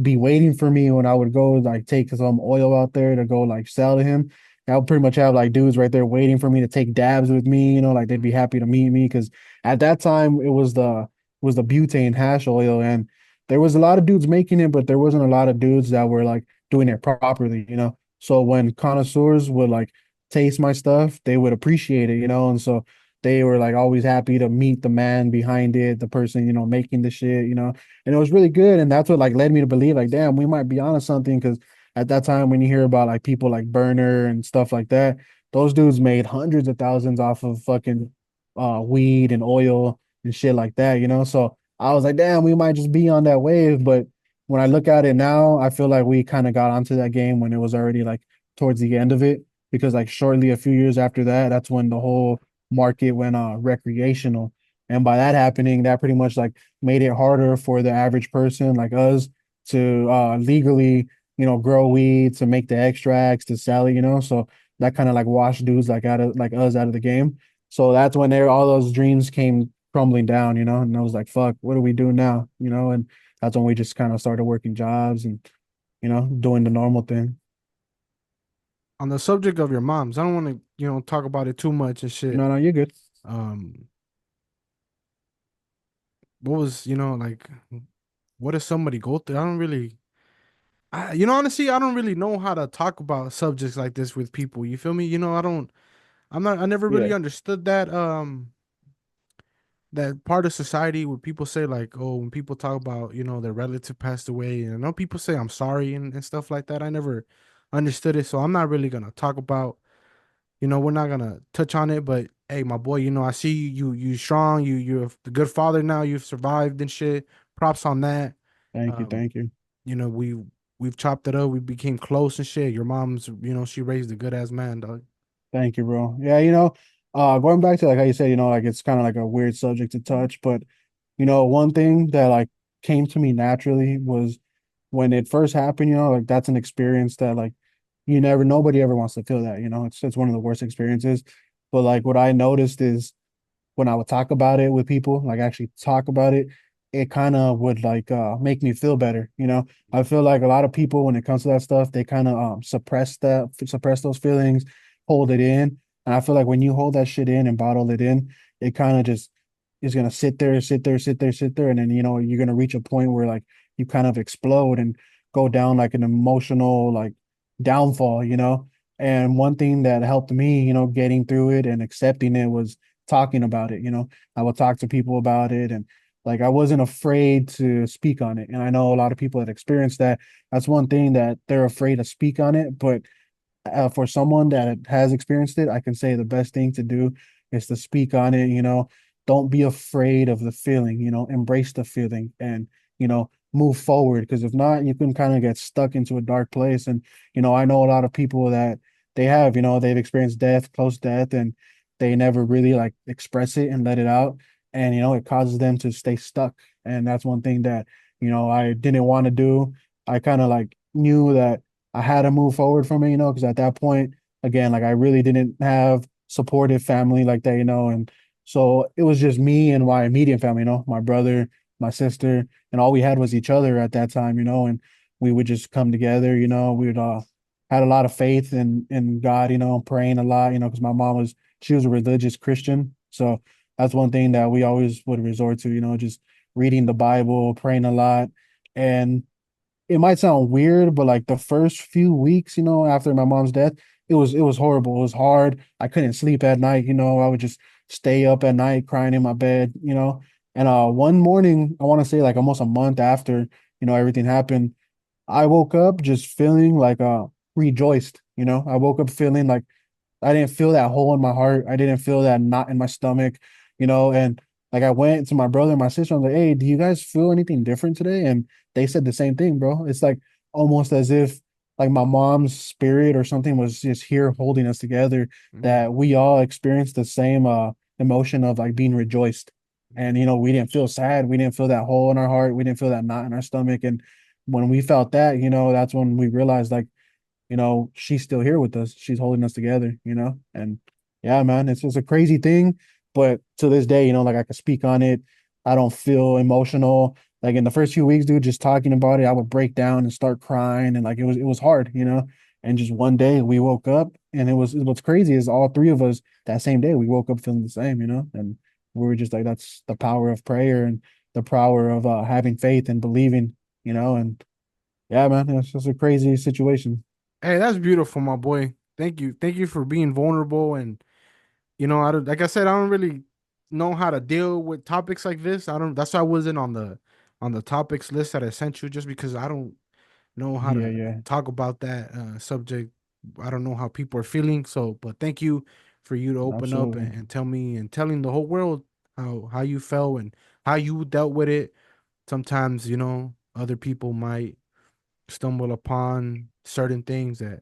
be waiting for me when I would go like take some oil out there to go like sell to him. I would pretty much have like dudes right there waiting for me to take dabs with me, like they'd be happy to meet me because at that time it was the butane hash oil and there was a lot of dudes making it, but there wasn't a lot of dudes that were like doing it properly, you know. So when connoisseurs would like taste my stuff, they would appreciate it, you know. And so they were like always happy to meet the man behind it, the person, you know, making the shit, you know. And it was really good. And that's what like led me to believe like, damn, we might be onto something. Cause at that time when you hear about like people like Burner and stuff like that, those dudes made hundreds of thousands off of fucking weed and oil and shit like that, you know. So I was like, damn, we might just be on that wave. But when I look at it now, I feel like we kind of got onto that game when it was already like towards the end of it. Because like shortly a few years after that, that's when the whole market went recreational. And by that happening, that pretty much like made it harder for the average person like us to legally, you know, grow weed, to make the extracts, to sell it, you know. So that kind of like washed dudes like out of like us out of the game. So that's when there all those dreams came crumbling down, you know. And I was like, fuck, what do we do now? You know, and that's when we just kind of started working jobs and, you know, doing the normal thing. On the subject of your moms, I don't want to, talk about it too much and shit. No, no, you're good. Um, what was, like, what does somebody go through? I don't really, honestly, I don't really know how to talk about subjects like this with people. You feel me? I never Yeah. really understood that part of society where people say like, oh, when people talk about, their relative passed away, and I know people say I'm sorry and stuff like that. I never understood it. So I'm not really gonna talk about, we're not gonna touch on it, but hey, my boy, I see you strong, you're a good father now, you've survived and shit. Props on that. Thank you. Um, Thank you. you know, we we've chopped it up, we became close and shit. Your mom's, she raised a good ass man, dog. Thank you, bro. Yeah, you know, going back to like how you said, you know, like it's kind of like a weird subject to touch, but you know, one thing that like came to me naturally was when it first happened, you know, like that's an experience that like nobody ever wants to feel that, you know, it's one of the worst experiences. But like what I noticed is when I would talk about it with people, like actually talk about it kind of would like make me feel better, you know. I feel like a lot of people when it comes to that stuff, they kind of suppress those feelings, hold it in. And I feel like when you hold that shit in and bottle it in, it kind of just is gonna sit there, sit there, sit there, sit there, and then you know you're gonna reach a point where like you kind of explode and go down like an emotional like downfall, you know. And one thing that helped me, you know, getting through it and accepting it was talking about it. You know, I would talk to people about it, and like I wasn't afraid to speak on it. And I know a lot of people that experience that. That's one thing that they're afraid to speak on it. But for someone that has experienced it, I can say the best thing to do is to speak on it. You know, don't be afraid of the feeling. You know, embrace the feeling and you know move forward. Because if not, you can kind of get stuck into a dark place. And you know, I know a lot of people that they have. You know, they've experienced death, close death, and they never really like express it and let it out. And you know, it causes them to stay stuck. And that's one thing that you know I didn't want to do. I kind of like knew that I had to move forward from it, you know, because at that point, again, like I really didn't have supportive family like that, you know, and so it was just me and my immediate family, you know, my brother, my sister, and all we had was each other at that time, you know, and we would just come together, you know, we would had a lot of faith in God, you know, praying a lot, you know, because my mom was she was a religious Christian, so that's one thing that we always would resort to, you know, just reading the Bible, praying a lot, and it might sound weird, but like the first few weeks, you know, after my mom's death, it was horrible. It was hard. I couldn't sleep at night, you know. I would just stay up at night crying in my bed, you know. And one morning, I want to say like almost a month after, you know, everything happened, I woke up just feeling like rejoiced, you know. I woke up feeling like I didn't feel that hole in my heart. I didn't feel that knot in my stomach, you know. And like I went to my brother and my sister. I was like, "Hey, do you guys feel anything different today?" And they said the same thing, bro. It's like almost as if like my mom's spirit or something was just here holding us together. Mm-hmm. That we all experienced the same emotion of like being rejoiced. And you know, we didn't feel sad. We didn't feel that hole in our heart. We didn't feel that knot in our stomach. And when we felt that, you know, that's when we realized like you know, she's still here with us. She's holding us together, you know? And yeah, man, it's just a crazy thing. But to this day, you know, like I can speak on it. I don't feel emotional. Like in the first few weeks, dude, just talking about it, I would break down and start crying. And like it was hard, you know. And just one day we woke up and it was what's crazy is all three of us that same day we woke up feeling the same, you know, and we were just like that's the power of prayer and the power of having faith and believing, you know, and Yeah, man, it's just a crazy situation. Hey, that's beautiful, my boy. Thank you for being vulnerable. And I don't, like I said, I don't really know how to deal with topics like this. I don't. That's why I wasn't on the topics list that I sent you, just because I don't know how Yeah, to yeah. talk about that subject. I don't know how people are feeling. So, but thank you for you to open up Absolutely. and tell me and telling the whole world how you felt and how you dealt with it. Sometimes, other people might stumble upon certain things that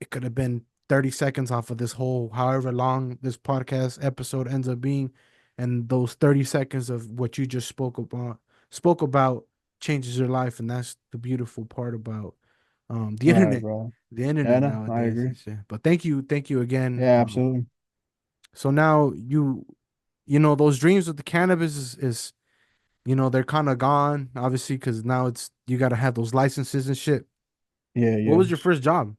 it could have been 30 seconds off of this whole however long this podcast episode ends up being, and those 30 seconds of what you just spoke about changes your life. And that's the beautiful part about the Right, internet. bro. The Yeah, internet no, I nowadays. agree. But thank you again. Yeah, absolutely. So now those dreams with the cannabis is they're kind of gone, obviously, because now it's you got to have those licenses and shit. Yeah, What yeah. was your first job?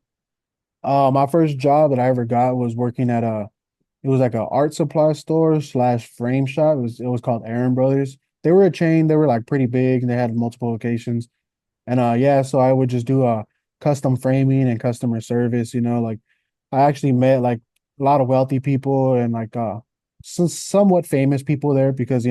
My first job that I ever got was working at it was like a art supply store slash frame shop. It was called Aaron Brothers. They were a chain. They were like pretty big and they had multiple locations. And yeah, so I would just do custom framing and customer service, like I actually met like a lot of wealthy people and like somewhat famous people there because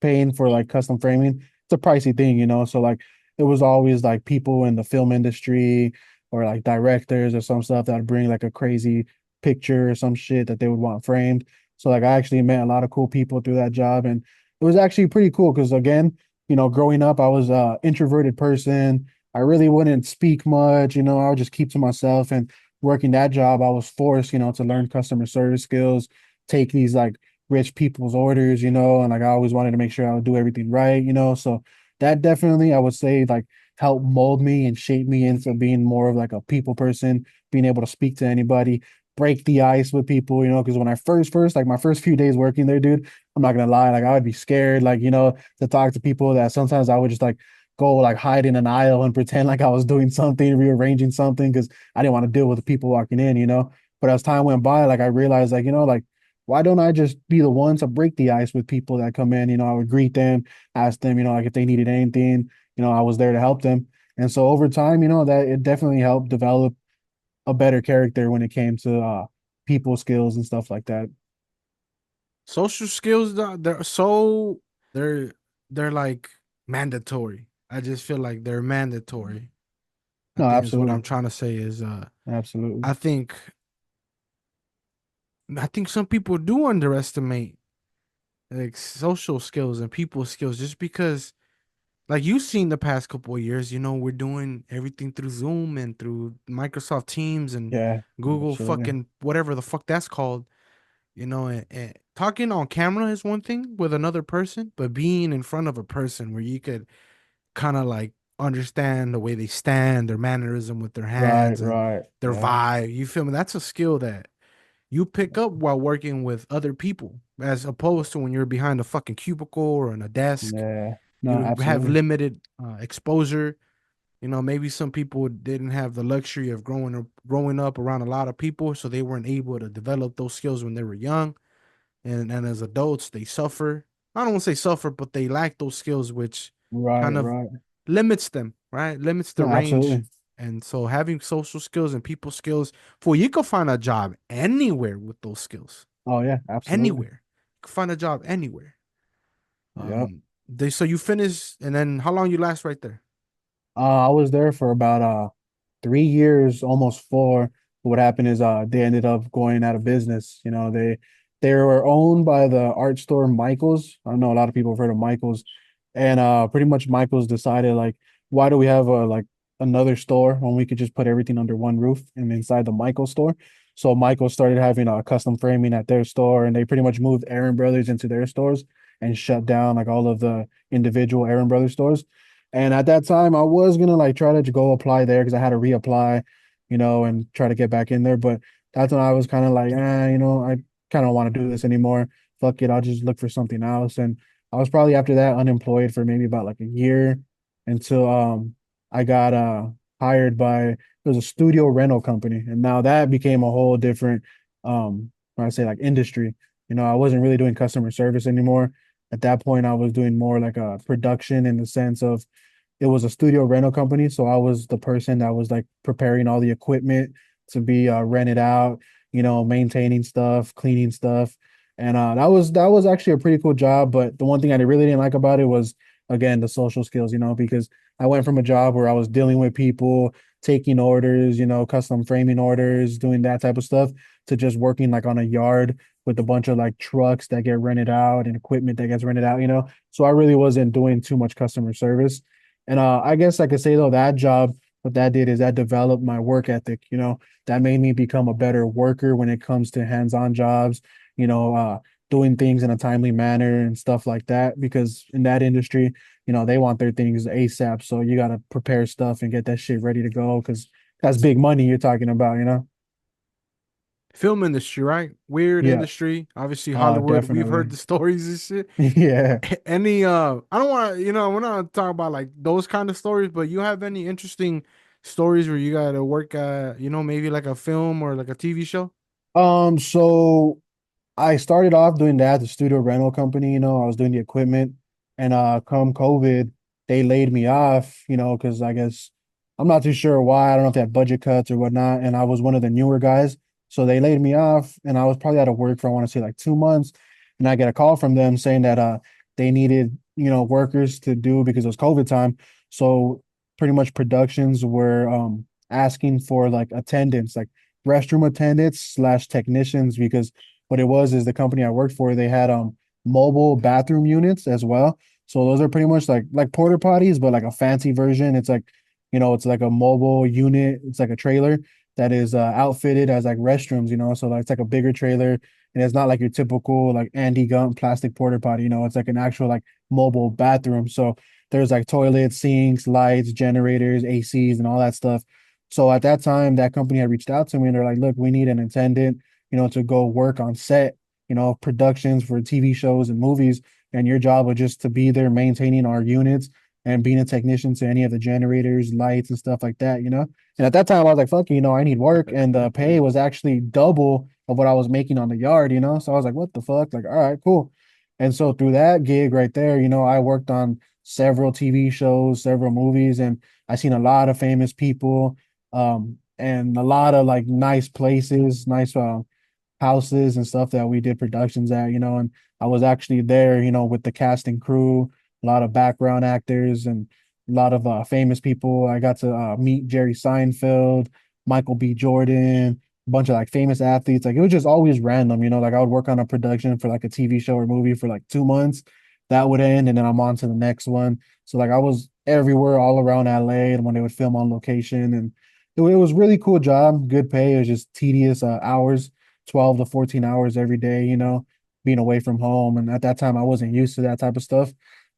paying for like custom framing, it's a pricey thing, so like it was always like people in the film industry or like directors or some stuff that would bring like a crazy picture or some shit that they would want framed. So like I actually met a lot of cool people through that job, and it was actually pretty cool because again, growing up, I was a introverted person. I really wouldn't speak much, I would just keep to myself. And working that job, I was forced, to learn customer service skills, take these like rich people's orders, and like I always wanted to make sure I would do everything right, So that definitely, I would say, like helped mold me and shape me into being more of like a people person, being able to speak to anybody, break the ice with people, because when I first, like my first few days working there, dude, I'm not gonna lie, like I would be scared, like, to talk to people that sometimes I would just like go like hide in an aisle and pretend like I was doing something, rearranging something because I didn't want to deal with the people walking in. But as time went by, like I realized like, like why don't I just be the one to break the ice with people that come in? I would greet them, ask them, like if they needed anything, I was there to help them. And so over time, that it definitely helped develop a better character when it came to people skills and stuff like that. Social skills, they're they're like mandatory. I just feel like they're mandatory. I No, think is what I'm absolutely. trying to say is Absolutely. I think some people do underestimate like social skills and people skills just because like you've seen the past couple of years, we're doing everything through Zoom and through Microsoft Teams and Yeah, Google absolutely. fucking whatever the fuck that's called. And talking on camera is one thing with another person, but being in front of a person where you could kind of like understand the way they stand, their mannerism with their Right, hands and right. their Yeah. vibe. You feel me? That's a skill that you pick up while working with other people, as opposed to when you're behind a fucking cubicle or on a desk. Yeah. No, You have absolutely. limited exposure. Maybe some people didn't have the luxury of growing up around a lot of people, so they weren't able to develop those skills when they were young, and as adults they suffer. I don't want to say suffer, but they lack those skills, which Right, kind of right. limits them, right? Limits the No, range. absolutely. And so having social skills and people skills, for you can find a job anywhere with those skills. Oh yeah, absolutely. Anywhere. You can find a job anywhere. Yep. So you finish, and then how long you last right there? I was there for about 3 years, almost four. What happened is they ended up going out of business. They were owned by the art store Michaels. I know a lot of people have heard of Michaels. And pretty much Michaels decided like, why do we have like another store when we could just put everything under one roof and inside the Michaels store? So Michaels started having a custom framing at their store, and they pretty much moved Aaron Brothers into their stores and shut down like all of the individual Aaron Brothers stores. And at that time, I was gonna like try to go apply there because I had to reapply, and try to get back in there. But that's when I was kind of like, I kind of don't want to do this anymore. Fuck it, I'll just look for something else. And I was probably after that unemployed for maybe about like a year until I got hired by it was a studio rental company. And now that became a whole different when I say like industry. I wasn't really doing customer service anymore. At that point, I was doing more like a production in the sense of it was a studio rental company. So I was the person that was like preparing all the equipment to be rented out, maintaining stuff, cleaning stuff. And that was actually a pretty cool job. But the one thing I really didn't like about it was again the social skills, because I went from a job where I was dealing with people, taking orders, custom framing orders, doing that type of stuff, to just working like on a yard with a bunch of like trucks that get rented out and equipment that gets rented out. So I really wasn't doing too much customer service. And I guess I could say though that job, what that did is that developed my work ethic. That made me become a better worker when it comes to hands-on jobs, you know, uh, doing things in a timely manner and stuff like that. Because in that industry, they want their things ASAP. So you got to prepare stuff and get that shit ready to go because that's big money you're talking about. Film industry, right? Weird Yeah, industry. Obviously Hollywood. We've heard definitely. the stories and shit. Yeah. Any I don't want to, we're not talking about like those kind of stories, but you have any interesting stories where you got to work maybe like a film or like a TV show? So I started off doing that, the studio rental company, I was doing the equipment, and come COVID, they laid me off, because I guess I'm not too sure why. I don't know if they had budget cuts or whatnot. And I was one of the newer guys. So they laid me off and I was probably out of work for I want to say like 2 months. And I get a call from them saying that they needed, workers to do because it was COVID time. So pretty much productions were asking for like attendants, like restroom attendants slash technicians, because what it was is the company I worked for, they had mobile bathroom units as well. So those are pretty much like porter potties, but like a fancy version. It's like, it's like a mobile unit. It's like a trailer that is outfitted as like restrooms, so like it's like a bigger trailer, and it's not like your typical like Andy Gump plastic porter potty. It's like an actual like mobile bathroom. So there's like toilets, sinks, lights, generators, ACs, and all that stuff. So at that time, that company had reached out to me and they're like, look, we need an attendant, to go work on set, productions for TV shows and movies. And your job was just to be there maintaining our units and being a technician to any of the generators, lights, and stuff like that. And at that time, I was like, fuck, I need work. And the pay was actually double of what I was making on the yard. So I was like, what the fuck? Like, all right, cool. And so through that gig right there, I worked on several TV shows, several movies, and I seen a lot of famous people, and a lot of like nice places, nice houses and stuff that we did productions at. And I was actually there, with the cast and crew, a lot of background actors and a lot of famous people. I got to meet Jerry Seinfeld, Michael B. Jordan, a bunch of like famous athletes. Like it was just always random. Like I would work on a production for like a TV show or movie for like 2 months. That would end, and then I'm on to the next one. So like I was everywhere all around LA and when they would film on location, and it was really cool job, good pay. It was just tedious hours, 12 to 14 hours every day, being away from home. And at that time I wasn't used to that type of stuff.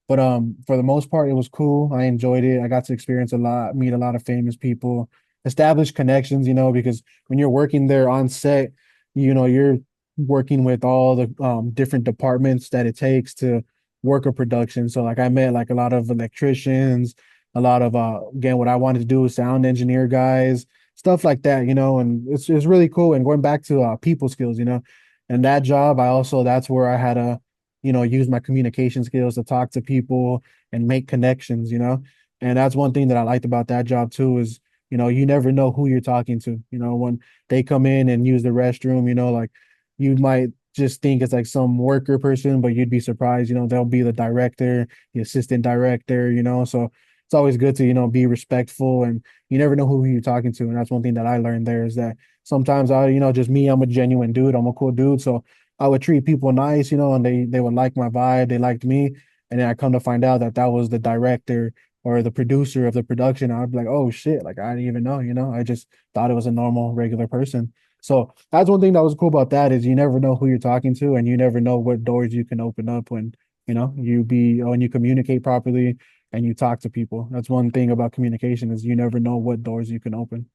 But for the most part, it was cool. I enjoyed it. I got to experience a lot, meet a lot of famous people, establish connections, because when you're working there on set, you're working with all the different departments that it takes to work a production. So like I met like a lot of electricians, a lot of again what I wanted to do was sound engineer guys, stuff like that. And it's really cool. And going back to people skills. And that job, that's where I had to, use my communication skills to talk to people and make connections. And that's one thing that I liked about that job too is, you never know who you're talking to. When they come in and use the restroom, like you might just think it's like some worker person, but you'd be surprised, they'll be the director, the assistant director. So it's always good to, be respectful, and you never know who you're talking to. And that's one thing that I learned there is that sometimes just me, I'm a genuine dude. I'm a cool dude. So I would treat people nice, and they would like my vibe. They liked me. And then I come to find out that that was the director or the producer of the production. I'd be like, oh shit, like I didn't even know. I just thought it was a normal, regular person. So that's one thing that was cool about that is you never know who you're talking to, and you never know what doors you can open up when, when you communicate properly and you talk to people. That's one thing about communication is you never know what doors you can open.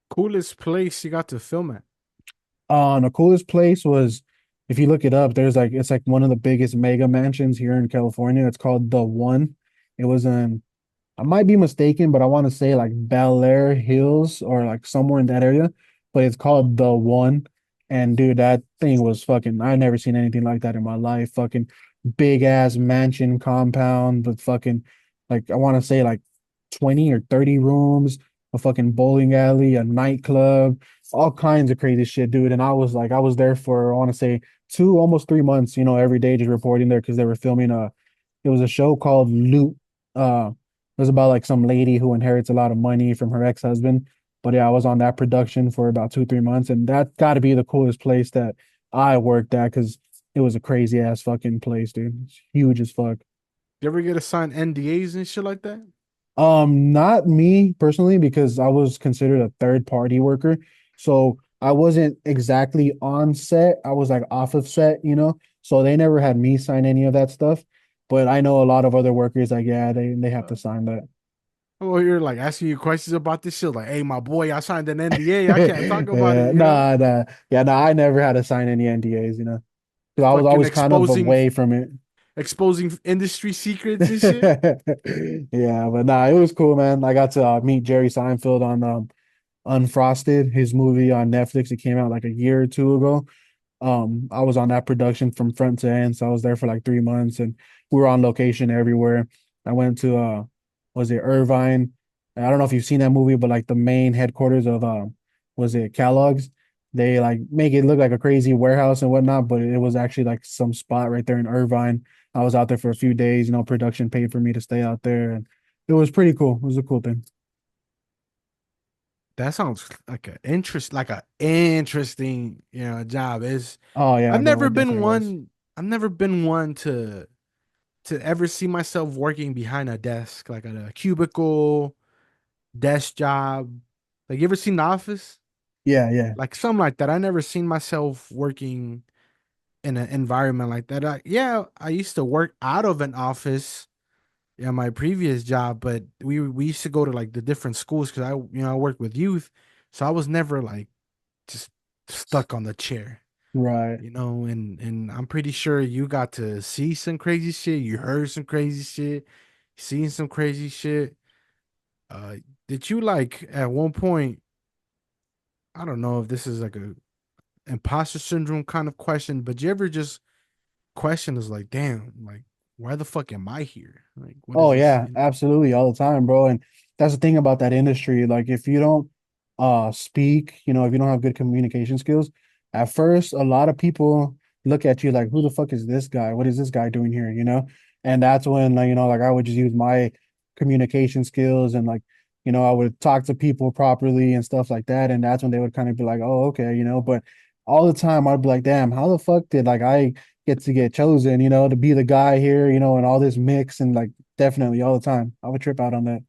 Coolest place you got to film at? The coolest place was, if you look it up, it's like one of the biggest mega mansions here in California. It's called The One. It was in, I might be mistaken, but I want to say like Bel Air Hills or like somewhere in that area, but it's called The One. And dude, that thing was fucking, I never seen anything like that in my life. Fucking big ass mansion compound with fucking like I want to say like 20 or 30 rooms, a fucking bowling alley, a nightclub, all kinds of crazy shit, dude. And I was there for, I want to say 2, almost 3 months, every day just reporting there because they were filming it was a show called Loot. It was about like some lady who inherits a lot of money from her ex-husband. But yeah, I was on that production for about 2, 3 months, and that got to be the coolest place that I worked at because it was a crazy ass fucking place, dude. It's huge as fuck. You ever get assigned NDAs and shit like that? Not me personally, because I was considered a third party worker. So I wasn't exactly on set. I was like off of set, you know. So they never had me sign any of that stuff. But I know a lot of other workers, like, yeah, they have to sign that. Oh, you're like asking you questions about this shit, like, "Hey, my boy, I signed an NDA. I can't talk about it." Nah. Yeah, no, I never had to sign any NDAs, you know. Because I was Fucking always kind of exposing away from it. industry secrets and shit. Yeah, but nah, it was cool, man. I got to meet Jerry Seinfeld on Unfrosted, his movie on Netflix. It came out like a year or two ago. I was on that production from front to end, so I was there for like 3 months, and we were on location everywhere. I went to was it Irvine? And I don't know if you've seen that movie, but like the main headquarters of was it Kellogg's? They like make it look like a crazy warehouse and whatnot, but it was actually like some spot right there in Irvine. I was out there for a few days, production paid for me to stay out there, and it was pretty cool. It was a cool thing. That sounds like a interesting, job. Is Oh yeah, I've bro, never it been definitely was. one. I've never been one to ever see myself working behind a desk, like a cubicle desk job. Like you ever seen The Office? Yeah, yeah, Like something like that. I never seen myself working in an environment like that. Yeah, I used to work out of an office in my previous job, but we used to go to like the different schools because I worked with youth, so I was never like just stuck on the chair, right. and I'm pretty sure you got to see some crazy shit, you heard some crazy shit, seen some crazy shit. Uh, did you like at one point? I don't know if this is like a imposter syndrome kind of question, but you ever just question is like, damn, like why the fuck am I here? Like, what is Oh this? yeah, absolutely, all the time, bro. And that's the thing about that industry. Like if you don't speak, if you don't have good communication skills, at first a lot of people look at you like, who the fuck is this guy? What is this guy doing here? And that's when like, like I would just use my communication skills and like, I would talk to people properly and stuff like that. And that's when they would kind of be like, oh, okay, but all the time I'd be like, damn, how the fuck did like I get chosen, to be the guy here, and all this mix and like definitely all the time. I would trip out on that.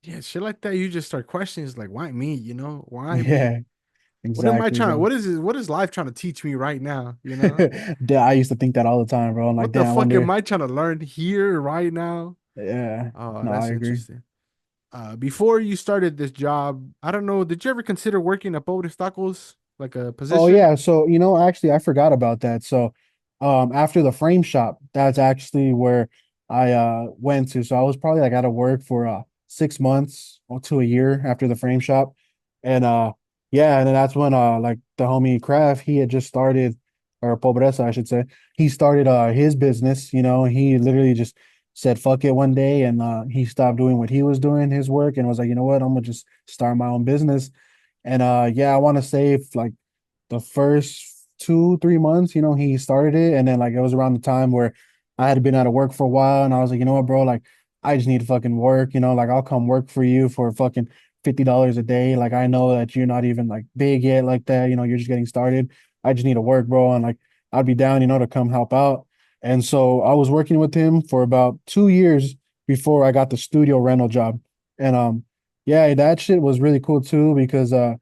Yeah, shit like that. You just start questioning. It's like, why me? Why me? Yeah, What am I exactly, trying? bro. What is life trying to teach me right now? I used to think that all the time, bro. I'm like, What the damn, I fuck am wonder. I trying to learn here right now? Yeah, Oh, no, I that's agree. interesting. Before you started this job, I don't know, did you ever consider working at Pobres Tacos, like a Oh position? yeah, so actually I forgot about that. So after the frame shop, that's actually where I went to. So I was probably like out of work for 6 months or to a year after the frame shop. And yeah, and then that's when like the homie Kraft, he had just started, or Pobreza, I should say, he started his business, he literally just said fuck it one day and he stopped doing what he was doing, his work, and was like, you know what, I'm gonna just start my own business. And yeah, I want to say like the first 2, 3 months, he started it. And then like it was around the time where I had been out of work for a while and I was like, you know what, bro, like I just need to fucking work, like I'll come work for you for fucking $50 a day. Like I know that you're not even like big yet like that, you're just getting started. I just need to work, bro. And like I'd be down, to come help out. And so I was working with him for about 2 years before I got the studio rental job. And yeah, that shit was really cool too because I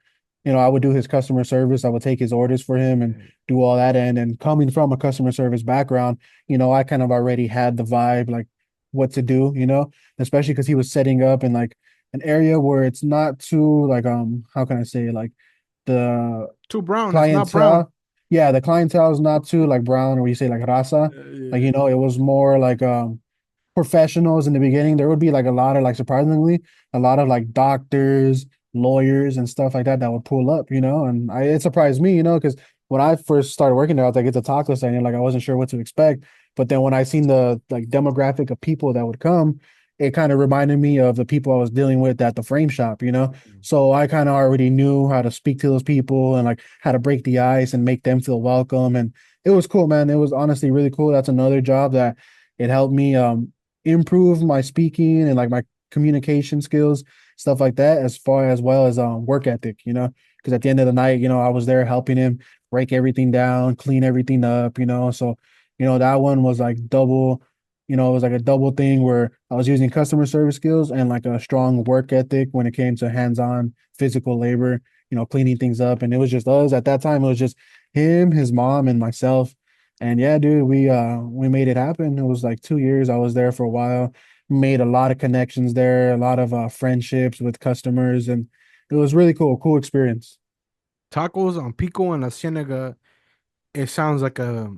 would do his customer service. I would take his orders for him and Right. do all that. And coming from a customer service background, I kind of already had the vibe, like what to do, especially because he was setting up in like an area where it's not too like, how can I say, like the Too brown. It's not brown. clientele. Yeah, the clientele is not too like brown or you say like raza. Like, Yeah. it was more like, professionals in the beginning. There would be like a lot of like surprisingly a lot of like doctors, lawyers, and stuff like that that would pull up, and it surprised me, because when I first started working there, I was like, it's a taco stand, and like I wasn't sure what to expect. But then when I seen the like demographic of people that would come, it kind of reminded me of the people I was dealing with at the frame shop, you know? So I kind of already knew how to speak to those people and like how to break the ice and make them feel welcome. And it was cool, man. It was honestly really cool. That's another job that it helped me improve my speaking and like my communication skills, stuff like that, as far as well as work ethic, you know, because at the end of the night, you know, I was there helping him break everything down, clean everything up, you know. So, you know, that one was like double, you know, it was like a double thing where I was using customer service skills and like a strong work ethic when it came to hands-on physical labor, you know, cleaning things up. And it was just us at that time, it was just him, his mom, and myself. And yeah, dude, we made it happen. It was like 2 years. I was there for a while, made a lot of connections there, a lot of friendships with customers, and it was really cool, cool experience. Tacos on Pico and La Cienega. It sounds like a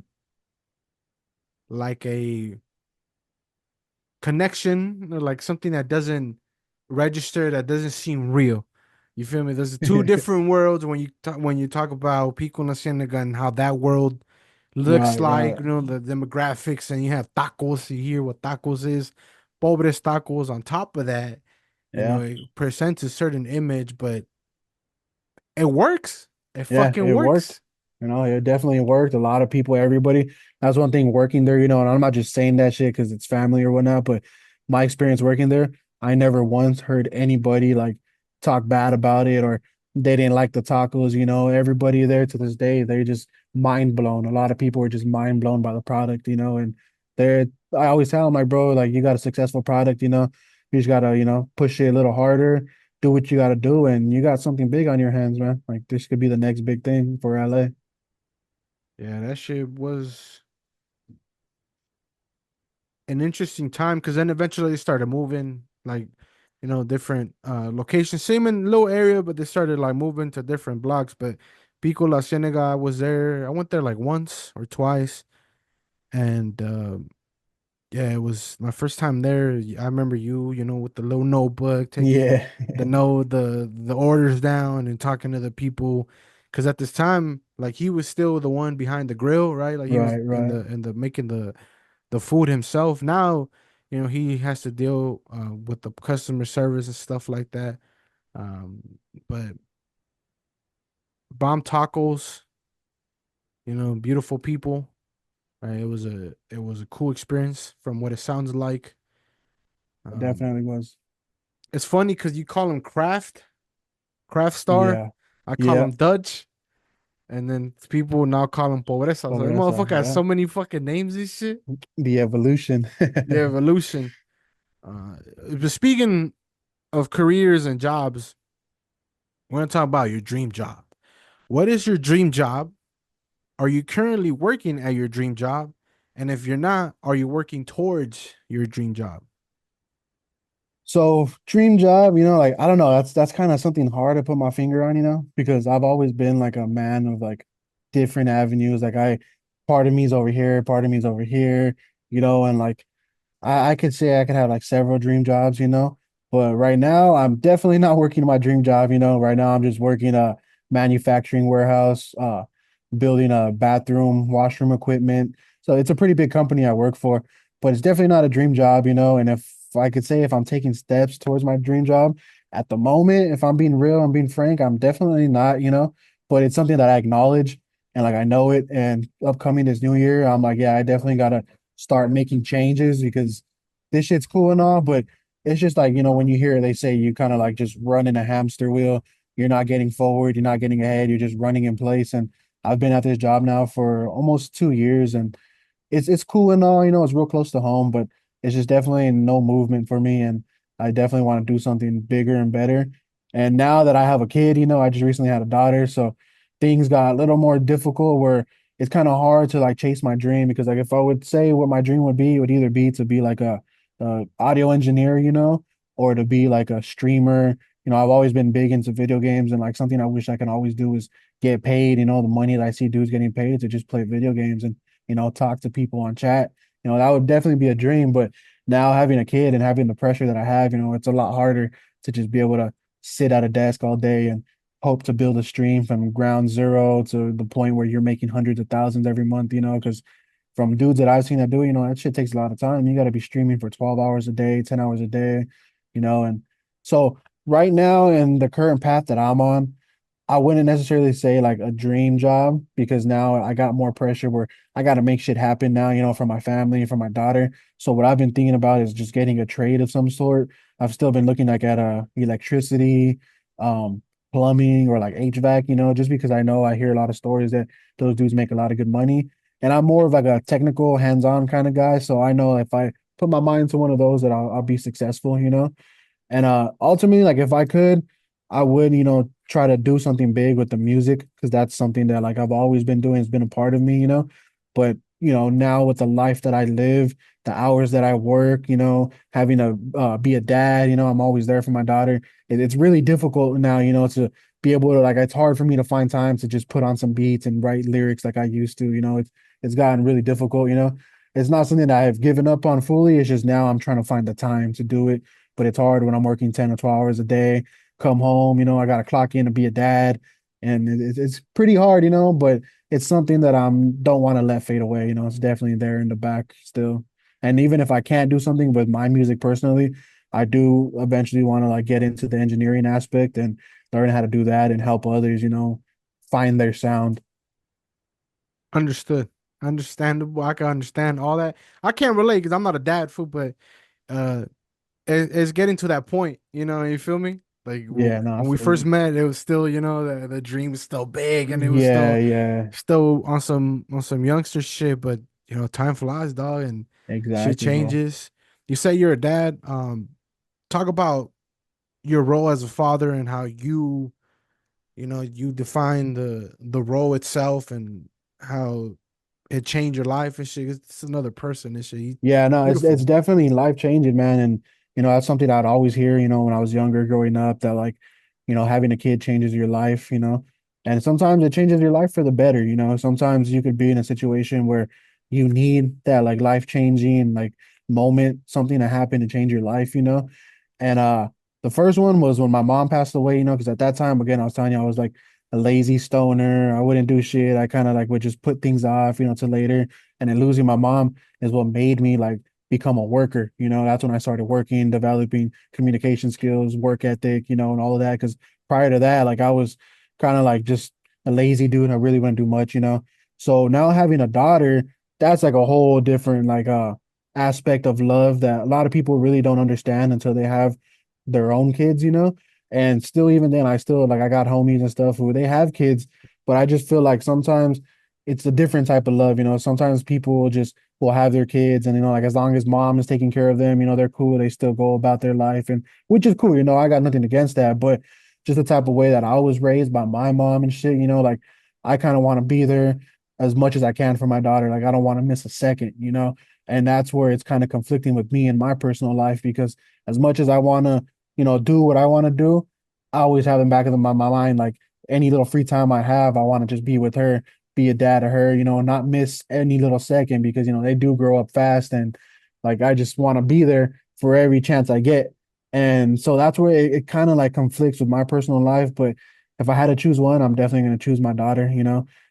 connection, like something that doesn't register, that doesn't seem real. You feel me? There's two different worlds when you talk about Pico and La Cienega and how that world looks Right, like, right. you know, the demographics, and you have tacos. You hear what tacos is, Pobres Tacos. On top of that, you know, Yeah. it presents a certain image, but it works. It Yeah, fucking it worked. works. You know, it definitely worked. A lot of people, everybody. That's one thing working there, you know, and I'm not just saying that shit because it's family or whatnot, but my experience working there, I never once heard anybody like talk bad about it or they didn't like the tacos, you know. Everybody there to this day, they're just mind blown. A lot of people are just mind blown by the product, you know, and they're I always tell them like, bro, like you got a successful product, you know, you just gotta, you know, push it a little harder, do what you got to do, and you got something big on your hands, man. Like this could be the next big thing for LA. Yeah, that shit was an interesting time because then eventually they started moving, like, you know, different locations, same in little area, but they started like moving to different blocks. But Pico La Cienega, I was there. I went there like once or twice, and yeah, it was my first time there. I remember you know, with the little notebook, taking Yeah, the orders down and talking to the people, because at this time, like, he was still the one behind the grill, right? Like, he was right, right. in the making the food himself. Now, you know, he has to deal with the customer service and stuff like that. Um, but bomb tacos, you know, beautiful people. Right? It was a cool experience from what it sounds like. It Um, definitely was. it's funny because you call him Craft Star. Yeah, I call yeah. him Dutch, and then people now call him Pobreza. So the Pobreza, motherfucker has yeah. so many fucking names and shit. The evolution. The evolution. But speaking of careers and jobs, we're gonna talk about your dream job. What is your dream job? Are you currently working at your dream job? And if you're not, are you working towards your dream job? So dream job, you know, like I don't know, that's kind of something hard to put my finger on, you know, because I've always been like a man of like different avenues. Like part of me is over here, part of me is over here, you know, and like I could say I could have like several dream jobs, you know, but right now I'm definitely not working my dream job, you know. Right now I'm just working a manufacturing warehouse, building a bathroom, washroom equipment. So it's a pretty big company I work for, but it's definitely not a dream job, you know. And if I could say if I'm taking steps towards my dream job at the moment, if I'm being real, I'm being frank, I'm definitely not, you know, but it's something that I acknowledge and like I know it. And upcoming this new year, I'm like, yeah, I definitely gotta start making changes because this shit's cool and all, but it's just like, you know, when you hear they say you kind of like just running a hamster wheel, you're not getting forward, you're not getting ahead, you're just running in place. And I've been at this job now for almost 2 years and it's cool and all, you know, it's real close to home, but it's just definitely no movement for me. And I definitely want to do something bigger and better. And now that I have a kid, you know, I just recently had a daughter, so things got a little more difficult where it's kind of hard to like chase my dream because like if I would say what my dream would be, it would either be to be like a audio engineer, you know, or to be like a streamer. You know, I've always been big into video games and like something I wish I can always do is get paid, you know, the money that I see dudes getting paid to just play video games and, you know, talk to people on chat. You know, that would definitely be a dream. But now having a kid and having the pressure that I have, you know, it's a lot harder to just be able to sit at a desk all day and hope to build a stream from ground zero to the point where you're making hundreds of thousands every month, you know, because from dudes that I've seen that do, that shit takes a lot of time. You got to be streaming for 12 hours a day, 10 hours a day, and so right now in the current path that I'm on, I wouldn't necessarily say like a dream job because now I got more pressure where I got to make shit happen now, for my family and for my daughter. So what I've been thinking about is just getting a trade of some sort. I've still been looking like at electricity, um, plumbing or like HVAC, just because I hear a lot of stories that those dudes make a lot of good money. And I'm more of like a technical, hands-on kind of guy. So I know if I put my mind to one of those that I'll be successful. And ultimately, like if I could, I would, try to do something big with the music because that's something that like I've always been doing, it's been a part of me. But now with the life that I live, the hours that I work, having to be a dad, I'm always there for my daughter. It's really difficult now, to be able to like it's hard for me to find time to just put on some beats and write lyrics like I used to. It's gotten really difficult. It's not something that I've given up on fully. It's just now I'm trying to find the time to do it, but it's hard when I'm working 10 or 12 hours a day, come home, I got to clock in to be a dad. And it's pretty hard, but it's something that don't want to let fade away. It's definitely there in the back still. And even if I can't do something with my music personally, I do eventually want to like get into the engineering aspect and learn how to do that and help others, find their sound. Understood. Understandable. I can understand all that. I can't relate because I'm not a dad fool, but uh it's getting to that point, you feel me? Like Yeah, no, I when we feel first you. met, it was still, the dream was still big and it was Yeah, still yeah, still on some youngster shit, but time flies, dog, and shit exactly, bro. changes. You say you're a dad. Talk about your role as a father and how you define the role itself and how it changed your life and shit. It's another person and shit. Yeah, no, it's Beautiful. definitely life changing, man. And that's something I'd always hear, when I was younger growing up, that like, having a kid changes your life. And sometimes it changes your life for the better. Sometimes you could be in a situation where you need that like life changing like moment, something to happen to change your life. And the first one was when my mom passed away, because at that time, again, I was telling you, I was like a lazy stoner. I wouldn't do shit. I kind of like would just put things off, to later. And then losing my mom is what made me like become a worker. That's when I started working, developing communication skills, work ethic, and all of that. Because prior to that, like I was kind of like just a lazy dude. I really wouldn't do much. So now having a daughter, that's like a whole different like aspect of love that a lot of people really don't understand until they have their own kids. And still, even then, I still like I got homies and stuff who they have kids, but I just feel like sometimes it's a different type of love. Sometimes people just will have their kids, and like as long as mom is taking care of them, they're cool. They still go about their life, and which is cool. I got nothing against that, but just the type of way that I was raised by my mom and shit. Like I kind of want to be there as much as I can for my daughter. Like I don't want to miss a second. And that's where it's kind of conflicting with me in my personal life because as much as I want to, do what I want to do, I always have in the back of my mind like any little free time I have, I want to just be with her, be a dad to her, not miss any little second because they do grow up fast and like I just want to be there for every chance I get. And so that's where it kind of like conflicts with my personal life. But if I had to choose one, I'm definitely going to choose my daughter.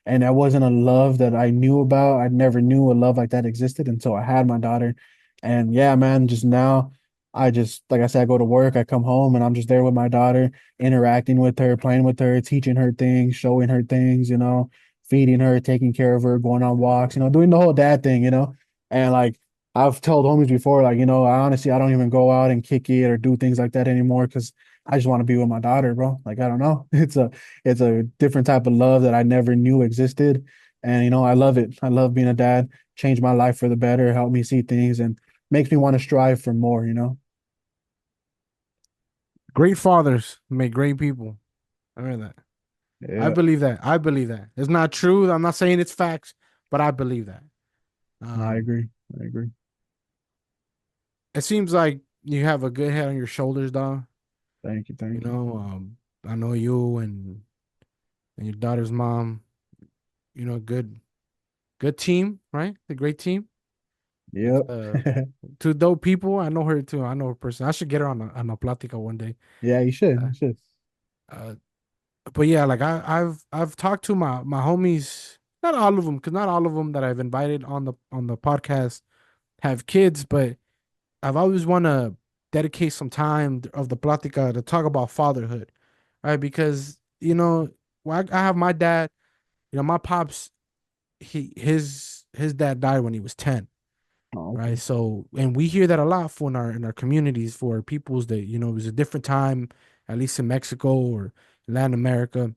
And that wasn't a love that I knew about. I never knew a love like that existed until I had my daughter. And yeah, man, just now I just, like I said, I go to work, I come home and I'm just there with my daughter, interacting with her, playing with her, teaching her things, showing her things, feeding her, taking care of her, going on walks, doing the whole dad thing. And like I've told homies before, like, I honestly, I don't even go out and kick it or do things like that anymore because I just want to be with my daughter, bro. Like, I don't know. It's a different type of love that I never knew existed. And, I love it. I love being a dad, changed my life for the better, helped me see things and makes me want to strive for more. Great fathers make great people. I heard that. I Yeah, believe that. I believe that. It's not true. I'm not saying it's facts, but I believe that. I Um, agree. I agree. it seems like you have a good head on your shoulders, dog. Thank you. You Thank you. know, I know you and your daughter's mom. Good team, right? A great team. It's Yep. two dope people. I know her too. I know her person. I should get her on a platica one day. Yeah, you should. Uh, You should. uh, but yeah, like I've talked to my homies. not all of them, because not all of them that I've invited on the podcast have kids, but I've always want to dedicate some time of the plática to talk about fatherhood, right? Because I have my dad. My pops, his dad died when he was 10, Oh, right? okay. So, and we hear that a lot for in our communities for peoples that it was a different time, at least in Mexico or Latin America,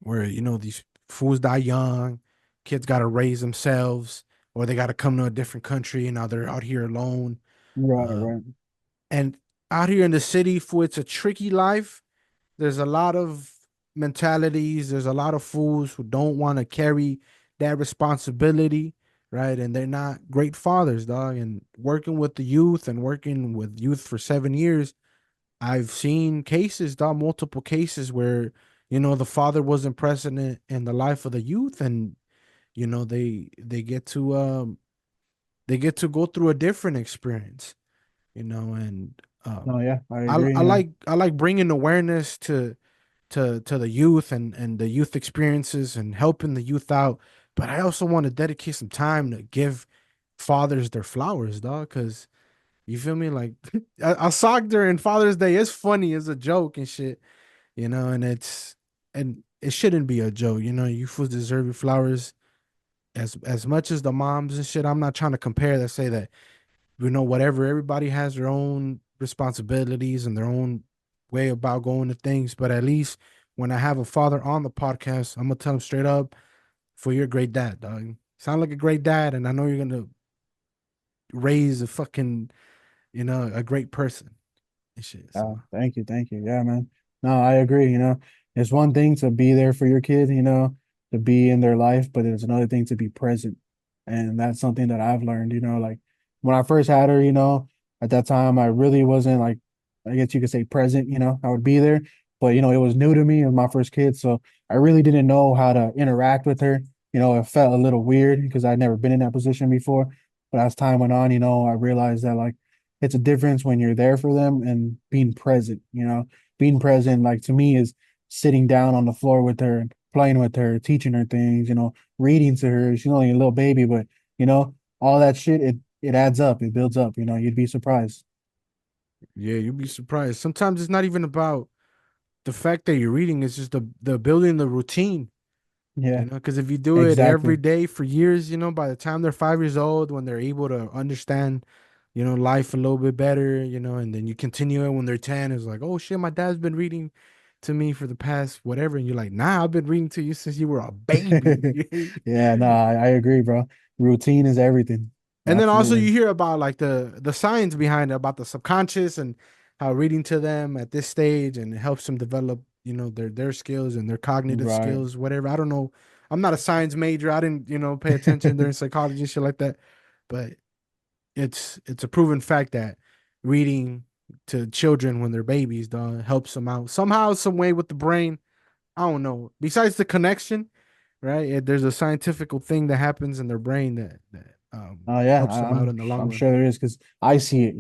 where these fools die young, kids got to raise themselves, or they got to come to a different country, and now they're out here alone. Right, Uh, right. and out here in the city, for it's a tricky life. There's a lot of mentalities. There's a lot of fools who don't want to carry that responsibility, right? And they're not great fathers, dog. And working with the youth and working with youth for 7 years, I've seen cases, dog, multiple cases where the father wasn't present in the life of the youth, and they get to go through a different experience, and No, yeah, I I agree. I like I like bringing awareness to the youth and the youth experiences and helping the youth out. But I also want to dedicate some time to give fathers their flowers, dog. Because you feel me, like a sock during Father's Day is funny as a joke and shit, and it shouldn't be a joke. You fools deserve your flowers as much as the moms and shit. I'm not trying to compare that, say that whatever. Everybody has their own responsibilities and their own way about going to things. But at least when I have a father on the podcast, I'm gonna tell him straight up, for you're a great dad, dog. Sound like a great dad, and I know you're gonna raise a fucking, a great person and shit. So Thank you, thank you. Yeah, man. No, I agree. It's one thing to be there for your kid, to be in their life, but it's another thing to be present. And that's something that I've learned, like when I first had her, at that time I really wasn't like, I guess you could say present, I would be there, but it was new to me. It was my first kid. So I really didn't know how to interact with her. It felt a little weird because I'd never been in that position before. But as time went on, I realized that like it's a difference when you're there for them and being present. Being present, like to me, is sitting down on the floor with her, playing with her, teaching her things, reading to her. She's only a little baby, but all that shit, it adds up, it builds up. You'd be surprised. yeah, you'd be surprised. Sometimes it's not even about the fact that you're reading; it's just the building the routine. Yeah, Because if you do it every exactly. day for years, by the time they're 5 years old, when they're able to understand, life a little bit better, and then you continue it when they're 10, it's like, oh shit, my dad's been reading to me for the past whatever. And you're like, nah, I've been reading to you since you were a baby. Yeah, no, I agree, bro. Routine is everything. And then also you Absolutely. hear about like the science behind it, about the subconscious and how reading to them at this stage and it helps them develop, their skills and their cognitive Right. skills, whatever. I don't know. I'm not a science major. I didn't, pay attention during psychology and shit like that. But it's a proven fact that reading to children when they're babies, dog, helps them out somehow, some way with the brain. I don't know. Besides the connection, right? There's a scientific thing that happens in their brain that Oh yeah, helps them out in the long I'm run. sure there is because I see it.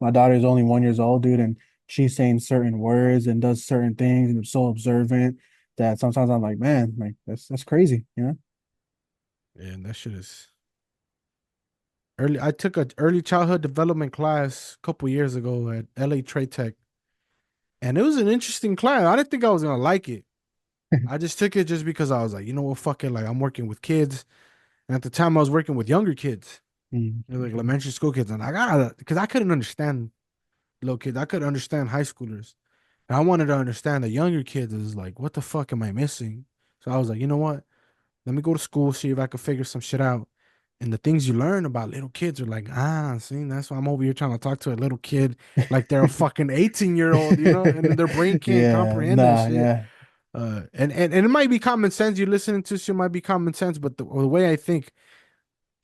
My daughter's only 1 years old, dude, and she's saying certain words and does certain things, and I'm so observant that sometimes I'm like, man, like that's crazy. Yeah, and that shit is early. I took a early childhood development class a couple years ago at LA Trade Tech, and it was an interesting class. I didn't think I was gonna like it. I just took it just because I was like, you know what, fuck it. Like I'm working with kids, and at the time I was working with younger kids, Mm. like elementary school kids, and I got because I couldn't understand little kids. I could understand high schoolers. And I wanted to understand the younger kids. Is like, what the fuck am I missing? So I was like, you know what? Let me go to school, see if I could figure some shit out. And the things you learn about little kids are like, see, that's why I'm over here trying to talk to a little kid like they're a fucking 18-year-old, and then their brain can't Yeah, comprehend that nah, shit. yeah. And it might be common sense. You're listening to shit might be common sense, but the way I think,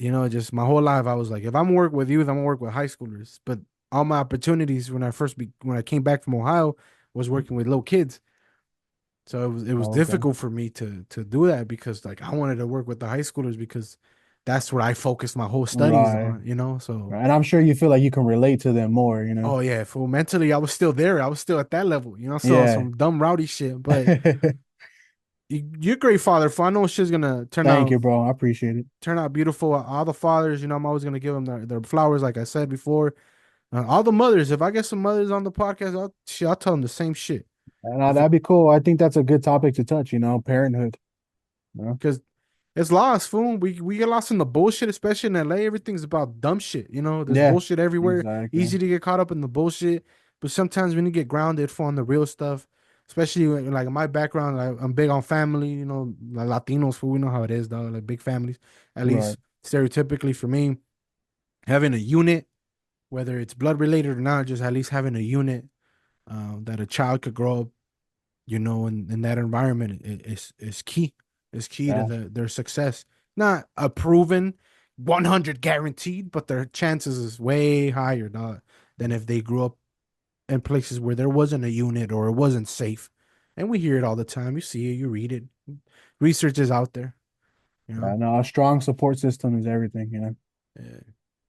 just my whole life, I was like, if I'm gonna work with youth, I'm gonna work with high schoolers. But all my opportunities when I came back from Ohio was working with little kids. So it was Okay. difficult for me to do that because like I wanted to work with the high schoolers because that's what I focused my whole studies Right. on. So Right. And I'm sure you feel like you can relate to them more. oh yeah, for mentally I was still there. I was still at that level, still on Yeah. some dumb rowdy shit. But you're a great father. For I know shit's gonna Thank you, bro. I appreciate it. turn out beautiful. All the fathers, I'm always gonna give them their flowers, like I said before. All the mothers, if I get some mothers on the podcast, I'll tell them the same shit. And If that'd be cool. I think that's a good topic to touch, parenthood. You know? Because it's lost, fool. We get lost in the bullshit, especially in LA. Everything's about dumb shit. There's Yeah, bullshit everywhere. exactly. Easy to get caught up in the bullshit. But sometimes we need to get grounded for on the real stuff. Especially like in my background, I'm big on family. Like Latinos, fool. We know how it is, though. Like big families, at Right. least stereotypically for me, having a unit, whether it's blood related or not, just at least having a unit that a child could grow up in that environment is key. Is key to Yeah. their success. Not a proven 100 guaranteed, but their chances is way higher, dog, than if they grew up in places where there wasn't a unit or it wasn't safe. And we hear it all the time. You see it, you read it. Research is out there, you know. Yeah, no, a strong support system is everything. Uh,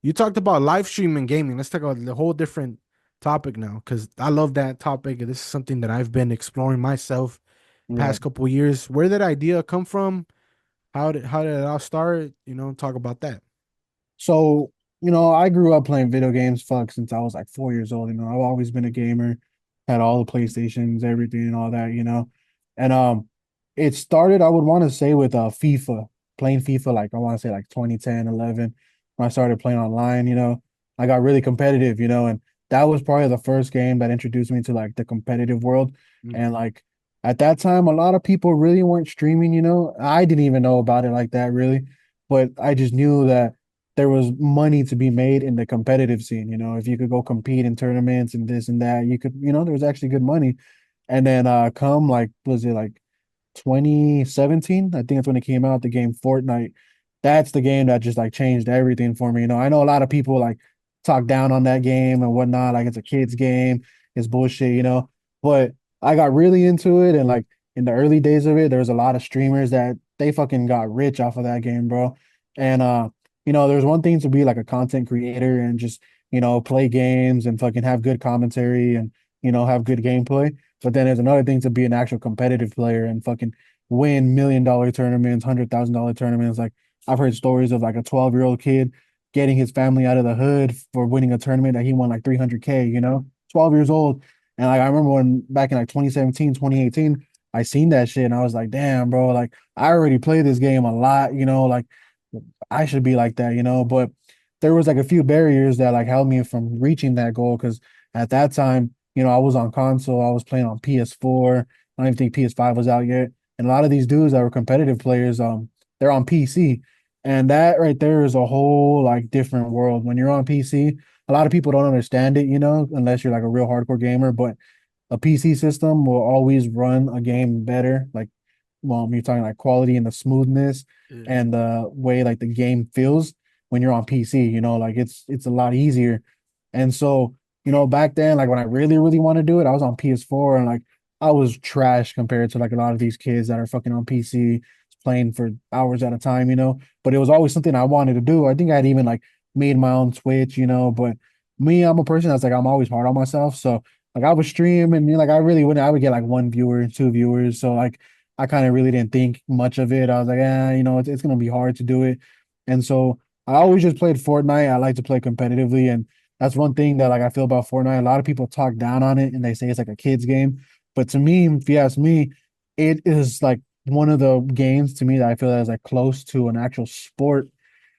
you talked about live streaming gaming. Let's talk about the whole different topic now, because I love that topic. This is something that I've been exploring myself Right. past couple of years. Where did idea come from? How did it all start? Talk about that. So, I grew up playing video games, since I was like 4 years old. I've always been a gamer, had all the PlayStations, everything and all that. And it started, I would want to say, with FIFA, playing FIFA, like I want to say like 2010, 11, when I started playing online. I got really competitive, and that was probably the first game that introduced me to like the competitive world. And Mm-hmm. like at that time, a lot of people really weren't streaming. I didn't even know about it like that, really, but I just knew that there was money to be made in the competitive scene. If you could go compete in tournaments and this and that, there was actually good money. And then come like, was it like 2017? I think that's when it came out, the game Fortnite. That's the game that just like changed everything for me. I know a lot of people like talk down on that game and whatnot, like it's a kid's game, it's bullshit. But I got really into it, and like in the early days of it, there was a lot of streamers that they fucking got rich off of that game, bro. And there's one thing to be like a content creator and just, play games and fucking have good commentary and, have good gameplay. But then there's another thing to be an actual competitive player and fucking win $1 million tournaments, $100,000 tournaments. Like I've heard stories of like a 12-year-old kid getting his family out of the hood for winning a tournament that he won like 300K, 12 years old. And like I remember when back in like 2017, 2018, I seen that shit and I was like, damn, bro, like I already played this game a lot, like I should be like that. But there was like a few barriers that like held me from reaching that goal because at that time, I was on console, I was playing on PS4. I don't even think PS5 was out yet. And a lot of these dudes that were competitive players, they're on PC. And that right there is a whole like different world. When you're on PC, a lot of people don't understand it, unless you're like a real hardcore gamer. But a PC system will always run a game better. Like, well, you're talking like quality and the smoothness Yeah. and the way like the game feels when you're on PC, like it's a lot easier. And so, back then, like when I really, really want to do it, I was on PS4 and like I was trash compared to like a lot of these kids that are fucking on PC playing for hours at a time. But it was always something I wanted to do. I think I'd even like made my own Twitch, but me, I'm a person that's like I'm always hard on myself. So like I would stream and like I really wouldn't, I would get like one viewer, two viewers. So like I kind of really didn't think much of it. I was like, it's gonna be hard to do it. And so I always just played Fortnite. I like to play competitively, and that's one thing that like I feel about Fortnite. A lot of people talk down on it and they say it's like a kid's game. But to me, if you ask me, it is like one of the games to me that I feel that is like close to an actual sport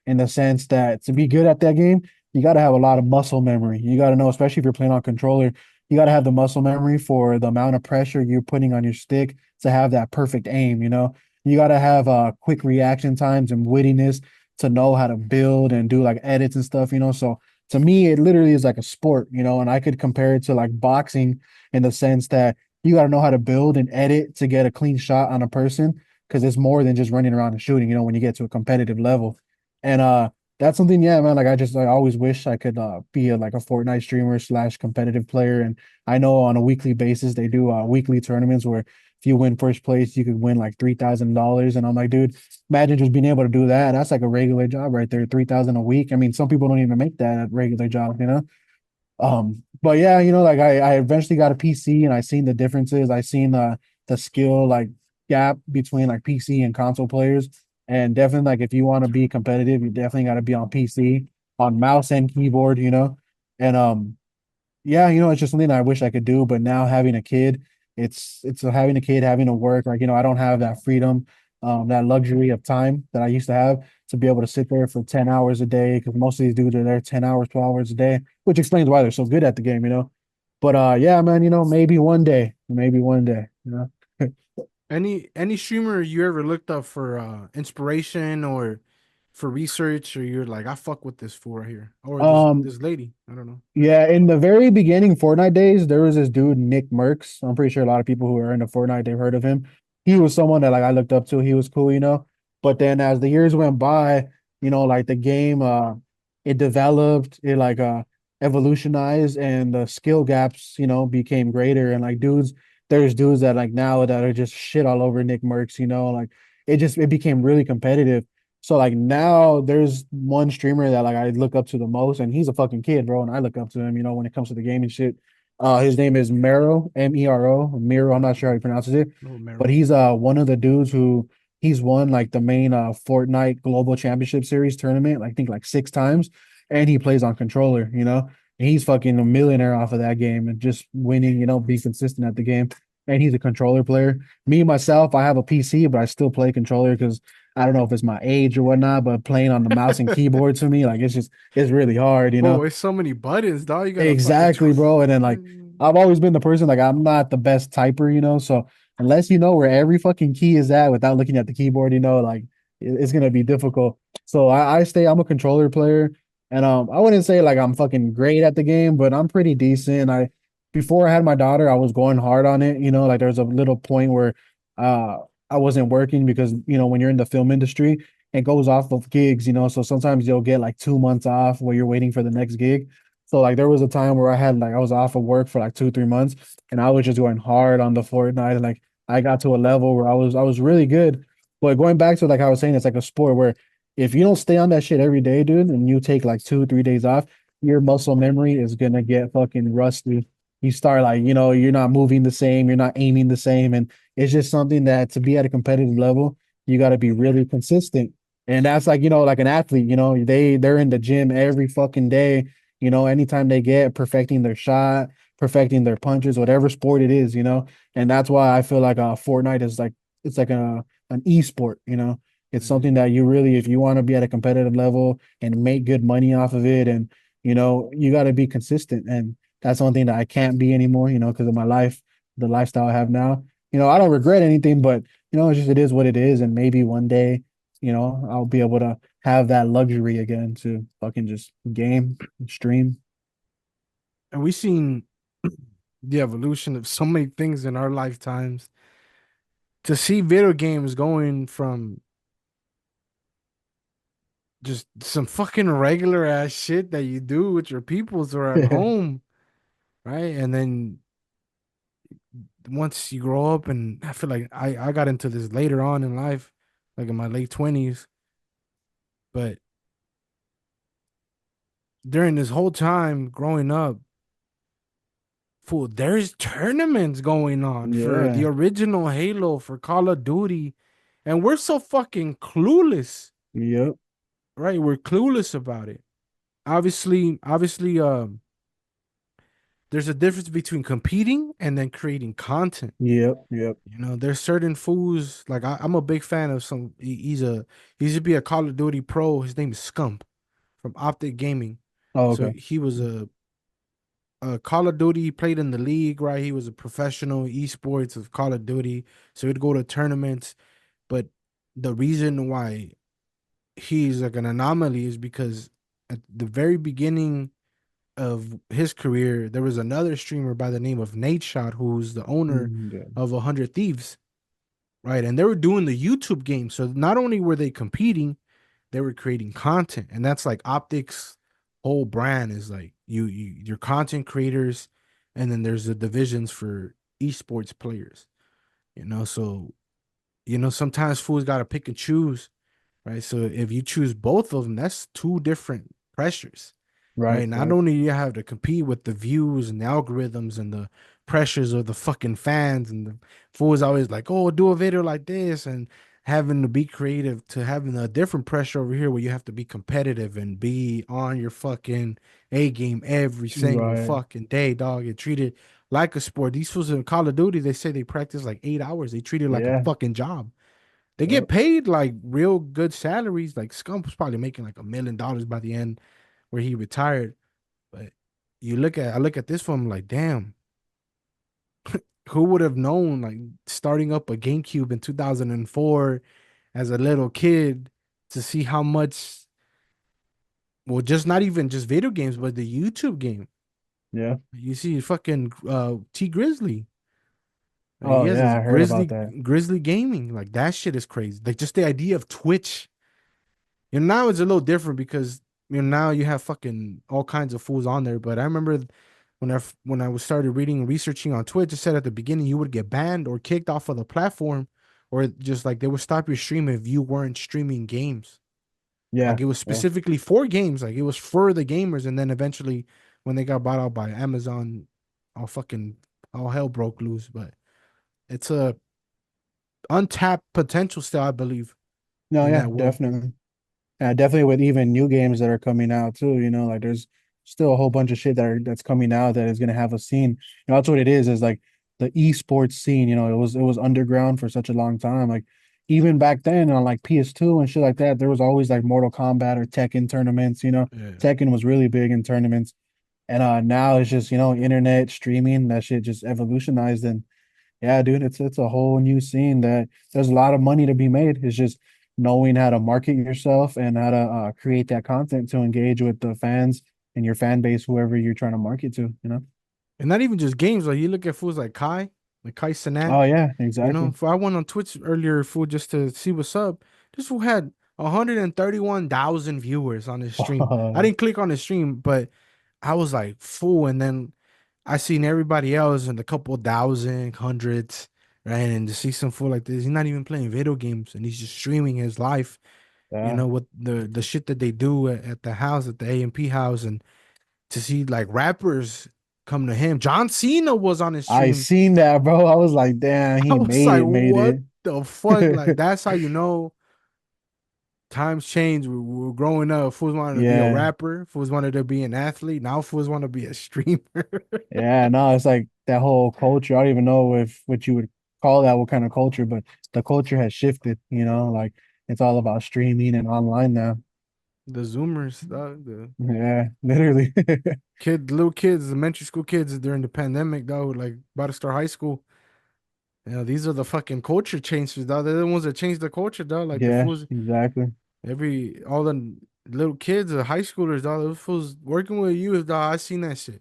in the sense that to be good at that game, you got to have a lot of muscle memory. You got to know, especially if you're playing on controller, you got to have the muscle memory for the amount of pressure you're putting on your stick to have that perfect aim. You got to have quick reaction times and wittiness to know how to build and do like edits and stuff. So to me, it literally is like a sport, and I could compare it to like boxing in the sense that you got to know how to build and edit to get a clean shot on a person because it's more than just running around and shooting, when you get to a competitive level. And that's something, yeah, man. Like I always wish I could be like a Fortnite streamer slash competitive player. And I know on a weekly basis they do weekly tournaments where if you win first place, you could win like $3,000. And I'm like, dude, imagine just being able to do that. That's like a regular job right there, 3,000 a week. I mean, some people don't even make that a regular job. But yeah, like I eventually got a PC and I seen the differences. I seen the skill, like gap between like PC and console players. And definitely, like if you want to be competitive, you definitely got to be on PC, on mouse and keyboard, you know. And yeah, it's just something that I wish I could do. But now having a kid, it's having a kid, having to work. Like, I don't have that freedom, that luxury of time that I used to have to be able to sit there for 10 hours a day. Because most of these dudes are there 10 hours, 12 hours a day, which explains why they're so good at the game. But yeah, man, maybe one day, Any streamer you ever looked up for inspiration or for research, or you're like, I fuck with this fool right here, or Um, this lady? I don't know. Yeah, in the very beginning Fortnite days, there was this dude, Nick Merckx. I'm pretty sure a lot of people who are into Fortnite, they've heard of him. He was someone that like I looked up to. He was cool. But then as the years went by, like the game it developed, it like evolutionized and the skill gaps, became greater. And like there's dudes that like now that are just shit all over Nick Merckx. Like it became really competitive. So like now there's one streamer that like I look up to the most, and he's a fucking kid, bro. And I look up to him, when it comes to the gaming shit. His name is Mero, Mero, Miro. I'm not sure how he pronounces it, No, but Mero. he's one of the dudes who he's won like the main Fortnite Global Championship Series tournament, I think like 6 times, and he plays on controller. And he's fucking a millionaire off of that game and just winning, being consistent at the game. And he's a controller player. Me myself, I have a PC, but I still play controller because I don't know if it's my age or whatnot, but playing on the mouse and keyboard to me, like it's really hard. Bro, it's so many buttons, dog. You gotta fucking. Exactly, bro. And then like I've always been the person like I'm not the best typer. So unless you know where every fucking key is at without looking at the keyboard, like it's gonna be difficult. So I'm a controller player, and I wouldn't say like I'm fucking great at the game, but I'm pretty decent. I Before I had my daughter, I was going hard on it. Like there was a little point where uh I wasn't working because when you're in the film industry, it goes off of gigs. So sometimes you'll get like 2 months off where you're waiting for the next gig. So like there was a time where I was off of work for like 2, 3 months, and I was just going hard on the Fortnite. And like I got to a level where I was really good. But going back to like I was saying, it's like a sport where if you don't stay on that shit every day, dude, and you take like 2, 3 days off, your muscle memory is gonna get fucking rusty. You start like, you're not moving the same, you're not aiming the same. And it's just something that to be at a competitive level, you got to be really consistent. And that's like, like an athlete, they're in the gym every fucking day, anytime they get perfecting their shot, perfecting their punches, whatever sport it is. And that's why I feel like Fortnite is like it's like an e-sport. It's something that you really, if you want to be at a competitive level and make good money off of it, and you got to be consistent. And that's one thing that I can't be anymore, because of my life, the lifestyle I have now. I don't regret anything, but it is what it is. And maybe one day, I'll be able to have that luxury again to fucking just game, stream. And we've seen the evolution of so many things in our lifetimes. To see video games going from just some fucking regular ass shit that you do with your peoples or at home, right? And then once you grow up, and I feel like I got into this later on in life, like in my late 20s, but during this whole time growing up, fool, there's tournaments going on for the Yeah. original Halo, for Call of Duty, and we're so fucking clueless, Yep. right? We're clueless about it. Obviously, there's a difference between competing and then creating content. Yep. Yep. There's certain fools like I'm a big fan of some. He used to be a Call of Duty pro. His name is Scump from Optic Gaming. Oh, So okay. he was a Call of Duty. He played in the league, right? He was a professional esports of Call of Duty. So he'd go to tournaments. But the reason why he's like an anomaly is because at the very beginning of his career, there was another streamer by the name of Nate Shot, who's the owner Yeah. of 100 Thieves, right? And they were doing the YouTube game. So not only were they competing, they were creating content. And that's like Optics whole brand is like you're content creators, and then there's the divisions for esports players. So sometimes fools gotta pick and choose, right? So if you choose both of them, that's two different pressures, Right. right? Not Right. only do you have to compete with the views and the algorithms and the pressures of the fucking fans, and the fools always like, oh, do a video like this, and having to be creative to having a different pressure over here where you have to be competitive and be on your fucking A game every single Right. fucking day, dog. Get treated like a sport. These fools in Call of Duty, they say they practice like 8 hours. They treat it like a Yeah. fucking job. They get Yep. paid like real good salaries. Like Scump was probably making like $1 million by the end where he retired. But I look at this film like, damn, who would have known like starting up a GameCube in 2004 as a little kid to see how much, well, just not even just video games, but the YouTube game. Yeah. You see fucking T Grizzly. He Oh has his yeah, I heard about that. Grizzly Gaming. Like that shit is crazy. Like just the idea of Twitch. Now it's a little different because now you have fucking all kinds of fools on there. But I remember when I was started reading and researching on Twitch, it said at the beginning you would get banned or kicked off of the platform, or just like they would stop your stream if you weren't streaming games. Yeah. Like it was Yeah. specifically for games, like it was for the gamers. And then eventually, when they got bought out by Amazon, all hell broke loose. But it's a untapped potential still, I believe, No, in yeah, that world. definitely. Definitely with even new games that are coming out too, like there's still a whole bunch of shit that's coming out that is gonna have a scene. That's what it is like the esports scene, it was underground for such a long time. Like even back then on like PS2 and shit like that, there was always like Mortal Kombat or Tekken tournaments. Yeah. Tekken was really big in tournaments. And now it's just, internet streaming, that shit just evolutionized. And yeah, dude, it's a whole new scene that there's a lot of money to be made. It's just knowing how to market yourself and how to create that content to engage with the fans and your fan base, whoever you're trying to market to. And not even just games. Like you look at fools like Kai Cenat. Oh yeah, exactly. For I went on Twitch earlier, fool, just to see what's up. This fool had 131,000 viewers on his stream. I didn't click on his stream, but I was like, fool. And then I seen everybody else and a couple thousand, hundreds, right? And to see some fool like this, he's not even playing video games and he's just streaming his life. Yeah. With the shit that they do at the house, at the AMP house, and to see like rappers come to him. John Cena was on his I stream. seen that, bro. I was like, damn, I he was made like, it, made what it. the fuck? Like, that's how you know times change. We were growing up. Fools wanted to be a Yeah. rapper. Fools wanted to be an athlete. Now fools want to be a streamer. Yeah, no, it's like that whole culture. I don't even know if what you would call that, what kind of culture, but the culture has shifted, like it's all about streaming and online now. The Zoomers, the Yeah, literally. little kids, elementary school kids during the pandemic, though, like about to start high school. These are the fucking culture changers, dog. They're the ones that change the culture, dog. Like the Yeah, fools, exactly. all the little kids, the high schoolers, dog. Those fools working with you, dog. I seen that shit.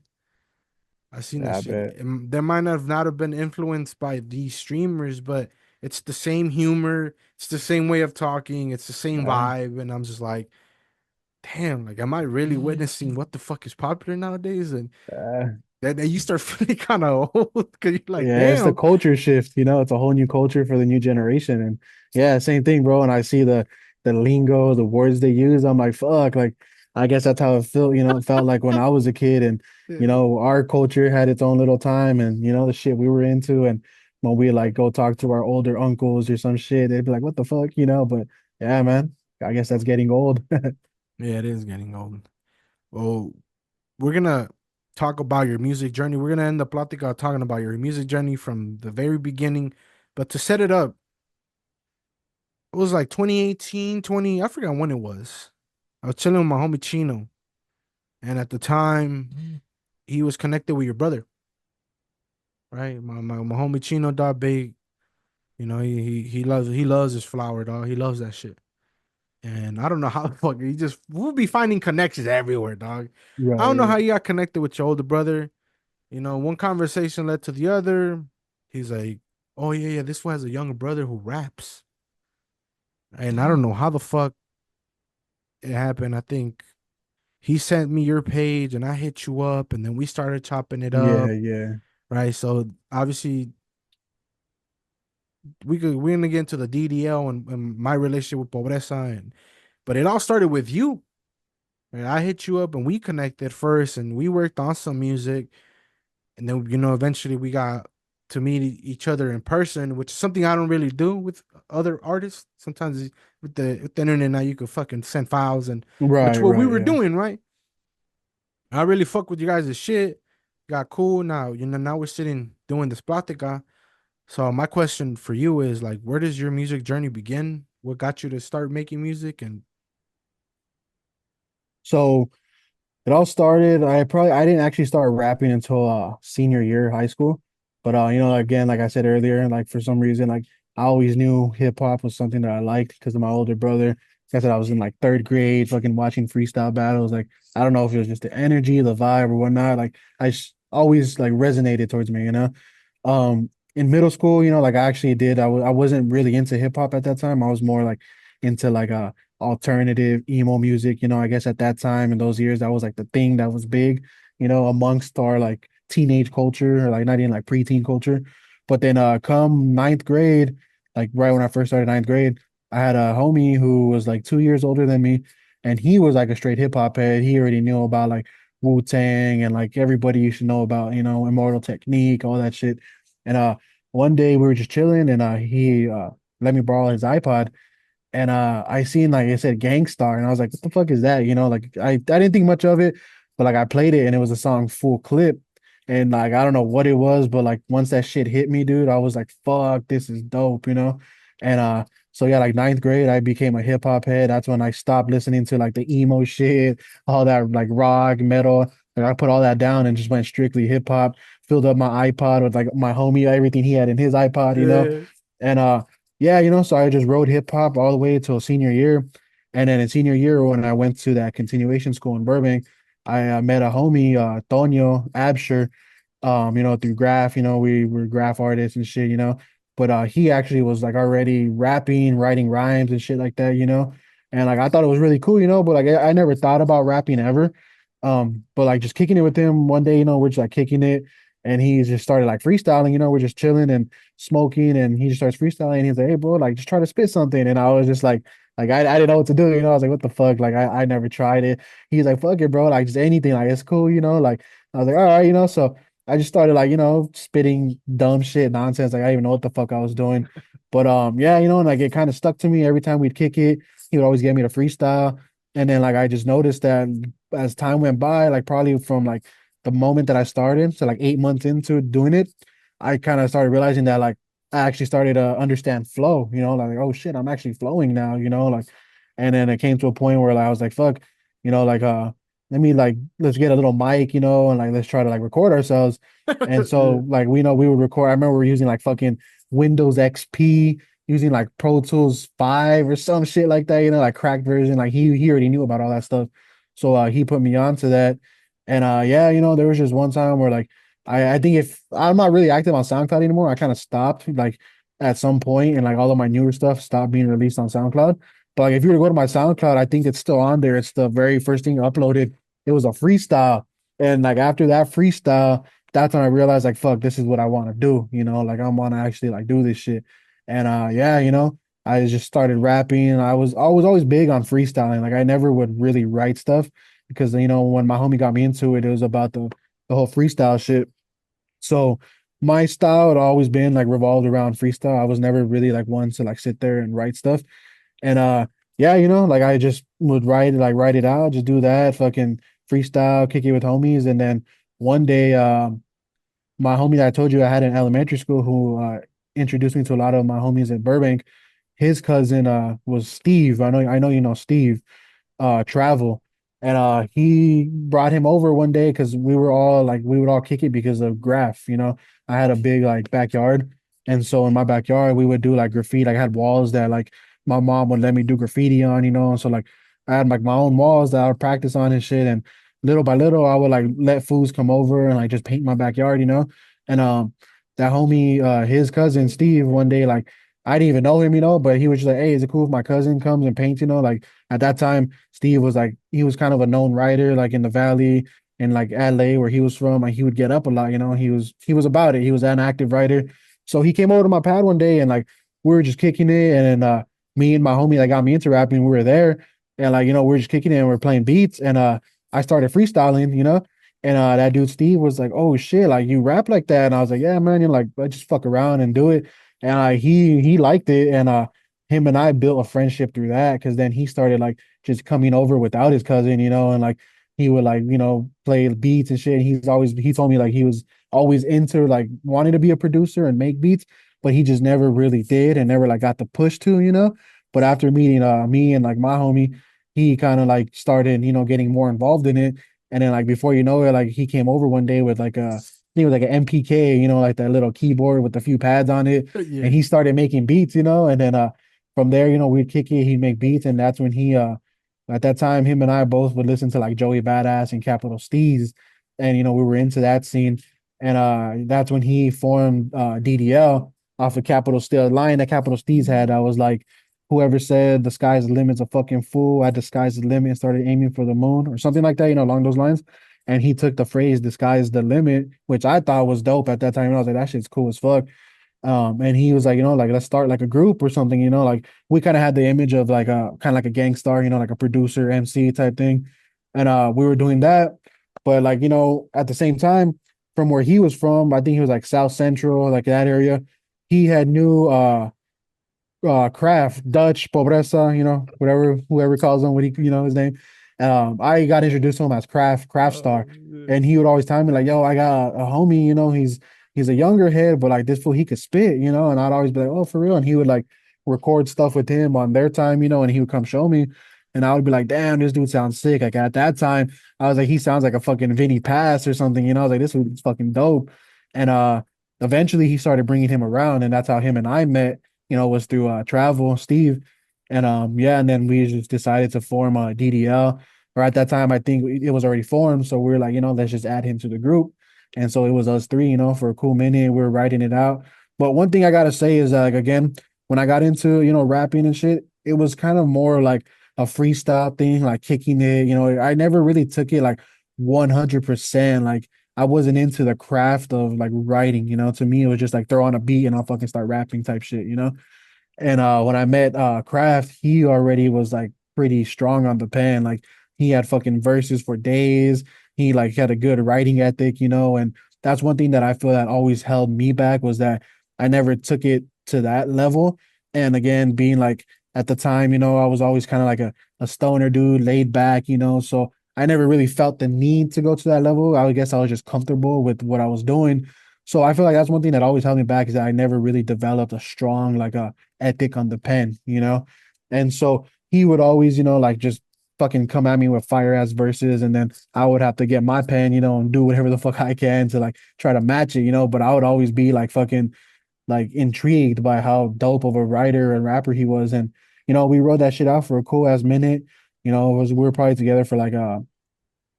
I seen that Yeah, I shit. bet. They might not have been influenced by these streamers, but it's the same humor. It's the same way of talking. It's the same Yeah. vibe. And I'm just like, damn, like, am I really witnessing what the fuck is popular nowadays? And Uh, then you start feeling kind of old because you're like, yeah, it's the damn. culture shift, it's a whole new culture for the new generation. And yeah, same thing, bro. And I see the lingo, the words they use, I'm like, fuck, like I guess that's how it felt like when I was a kid. And Yeah, our culture had its own little time and the shit we were into. And when we like go talk to our older uncles or some shit, they'd be like, what the fuck? But yeah, man, I guess that's getting old. yeah, it is getting old. Well, we're gonna talk about your music journey. We're gonna end the plática talking about your music journey from the very beginning. But to set it up, it was like 2018, 20, I forgot when it was. I was chilling with my homie Chino, and at the time, he was connected with your brother, right? My homie Chino, dog, big. He loves his flower, dog. He loves that shit. And I don't know how the fuck we'll be finding connections everywhere, dog. I don't know Right. how you got connected with your older brother. One conversation led to the other. He's like, "Oh yeah, yeah, this one has a younger brother who raps." And I don't know how the fuck it happened. I think he sent me your page and I hit you up and then we started chopping it Yeah, up, yeah. right? So obviously we're gonna get into the DDL and my relationship with Pobreza, but it all started with you. And I hit you up and we connected first and we worked on some music. and then eventually we got to meet each other in person, which is something I don't really do with other artists. Sometimes with the internet now, you can fucking send files, and which Right, what we right, were yeah. doing, right? I really fuck with you guys' shit. Got cool now. Now we're sitting doing this plática. So my question for you is like, where does your music journey begin? What got you to start making music? And So it all started. I didn't actually start rapping until senior year of high school. But again, like I said earlier, like for some reason, like I always knew hip hop was something that I liked because of my older brother. Like I said, I was in like third grade, fucking watching freestyle battles. Like I don't know if it was just the energy, the vibe, or whatnot. Like always like resonated towards me. In middle school, like I actually did. I wasn't really into hip hop at that time. I was more like into like alternative emo music. I guess at that time in those years, that was like the thing that was big, amongst our like teenage culture or like not even like preteen culture. But then come ninth grade, like right when I first started ninth grade, I had a homie who was like 2 years older than me, and he was like a straight hip hop head. He already knew about like Wu-Tang and like everybody you should know about, Immortal Technique, all that shit. And one day we were just chilling and he let me borrow his iPod and I seen like it said Gangstar and I was like, what the fuck is that? Like I didn't think much of it, but like I played it and it was a song Full Clip. And like I don't know what it was, but like once that shit hit me, dude, I was like, fuck, this is dope. And so yeah, like ninth grade, I became a hip hop head. That's when I stopped listening to like the emo shit, all that like rock, metal. Like I put all that down and just went strictly hip hop, filled up my iPod with like my homie, everything he had in his iPod. yeah. And yeah, so I just wrote hip hop all the way till senior year. And then in senior year, when I went to that continuation school in Burbank, I met a homie, Tonio Absher, through graph, we were graph artists and shit. But he actually was like already rapping, writing rhymes and shit like that. And like I thought it was really cool, but like I never thought about rapping ever. But like just kicking it with him one day, we're just like kicking it and he just started like freestyling, we're just chilling and smoking and he just starts freestyling and he's like, hey bro, like just try to spit something. And I was just like I didn't know what to do. I was like, what the fuck? Like I never tried it. He's like, fuck it, bro, like just anything, like it's cool. Like I was like, all right, so I just started like, spitting dumb shit, nonsense. Like I didn't even know what the fuck I was doing. But yeah, and like it kind of stuck to me every time we'd kick it. He would always get me to freestyle. And then like I just noticed that as time went by, like probably from like the moment that I started, so like 8 months into doing it, I kind of started realizing that like I actually started to understand flow, like oh shit, I'm actually flowing now, like and then it came to a point where like, I was like, fuck, like let me like let's get a little mic, and like let's try to like record ourselves. And Yeah. so like we would record. I remember we were using like fucking Windows XP, using like Pro Tools 5 or some shit like that, like cracked version. Like he already knew about all that stuff. So he put me onto that. And yeah, there was just one time where like I think if I'm not really active on SoundCloud anymore, I kind of stopped like at some point and like all of my newer stuff stopped being released on SoundCloud. But like if you were to go to my SoundCloud, I think it's still on there. It's the very first thing uploaded. It was a freestyle. And like after that freestyle, that's when I realized like fuck, this is what I want to do, like I want to actually like do this shit. And yeah, I just started rapping. I was always big on freestyling. Like I never would really write stuff because when my homie got me into it, it was about the whole freestyle shit. So my style had always been like revolved around freestyle. I was never really like one to like sit there and write stuff. And yeah, like I just would write it out, just do that, fucking freestyle, kick it with homies. And then one day, my homie that I told you I had in elementary school who introduced me to a lot of my homies at Burbank, his cousin was Steve. I know you know Steve travel. And he brought him over one day because we would all kick it because of graph. I had a big like backyard. And so in my backyard we would do like graffiti. Like I had walls that like my mom would let me do graffiti on. And so like I had like my own walls that I would practice on and shit. And little by little I would like let fools come over and like just paint my backyard. And that homie, his cousin Steve, one day like I didn't even know him, but he was just like, hey, is it cool if my cousin comes and paints? Like at that time, Steve was like, he was kind of a known writer, like in the Valley and like LA where he was from. Like he would get up a lot. He was about it. He was an active writer. So he came over to my pad one day and like we were just kicking it. And then me and my homie that got me into rapping, we were there. And like, we were just kicking it and we are playing beats. And I started freestyling. And that dude Steve was like, "Oh shit, like you rap like that?" And I was like, "Yeah, man, you know, like I just fuck around and do it." And he liked it, and him and I built a friendship through that because then he started like just coming over without his cousin, you know, and like he would like play beats and shit. And he told me like he was always into like wanting to be a producer and make beats, but he just never really did and never like got the push to, you know. But after meeting me and like my homie, he kind of like started getting more involved in it. And then like before you know it, like he came over one day with like I think it was like an MPK, like that little keyboard with a few pads on it, and Yeah. he started making beats, and then from there, we'd kick it, he'd make beats, and that's when he at that time him and I both would listen to like Joey Badass and Capital Steez, and we were into that scene, and that's when he formed DDL off of Capital Steel line that Capital Steez had. I was like, whoever said the sky's the limit's a fucking fool. I disguised the limit and started aiming for the moon or something like that, along those lines. And he took the phrase "the sky's the limit," which I thought was dope at that time. And I was like, that shit's cool as fuck. And he was like, like let's start like a group or something, like we kind of had the image of like a kind of like a gang star, like a producer, MC type thing. And we were doing that. But like, at the same time, from where he was from, I think he was like South Central, like that area. He had knew Craft, Dutch, Pobreza, whatever, whoever calls him, what he, his name. I got introduced to him as Craft Oh, Star. yeah. And he would always tell me, like, yo, I got a homie, he's a younger head, but like this fool, he could spit, and I'd always be like, oh, for real. And he would like record stuff with him on their time, and he would come show me. And I would be like, damn, this dude sounds sick. Like at that time, I was like, he sounds like a fucking Vinny Pass or something, I was like, this was fucking dope. And eventually he started bringing him around, and that's how him and I met, was through travel, Steve. And yeah, and then we just decided to form a DDL. Or at that time, I think it was already formed. So we were like, let's just add him to the group. And so it was us three, for a cool minute. We were writing it out. But one thing I gotta say is like again, when I got into, rapping and shit, it was kind of more like a freestyle thing, like kicking it. I never really took it like 100%. Like I wasn't into the craft of like writing, to me, it was just like throw on a beat and I'll fucking start rapping type shit. And when I met Kraft, he already was like pretty strong on the pen. Like he had fucking verses for days. He like had a good writing ethic, and that's one thing that I feel that always held me back was that I never took it to that level. And again, being like at the time, I was always kind of like a stoner dude, laid back, so I never really felt the need to go to that level. I guess I was just comfortable with what I was doing. So I feel like that's one thing that always held me back is that I never really developed a strong like a ethic on the pen. And so he would always, like just fucking come at me with fire ass verses, and then I would have to get my pen, and do whatever the fuck I can to like try to match it. But I would always be like fucking like intrigued by how dope of a writer and rapper he was. And we wrote that shit out for a cool ass minute. We were probably together for like I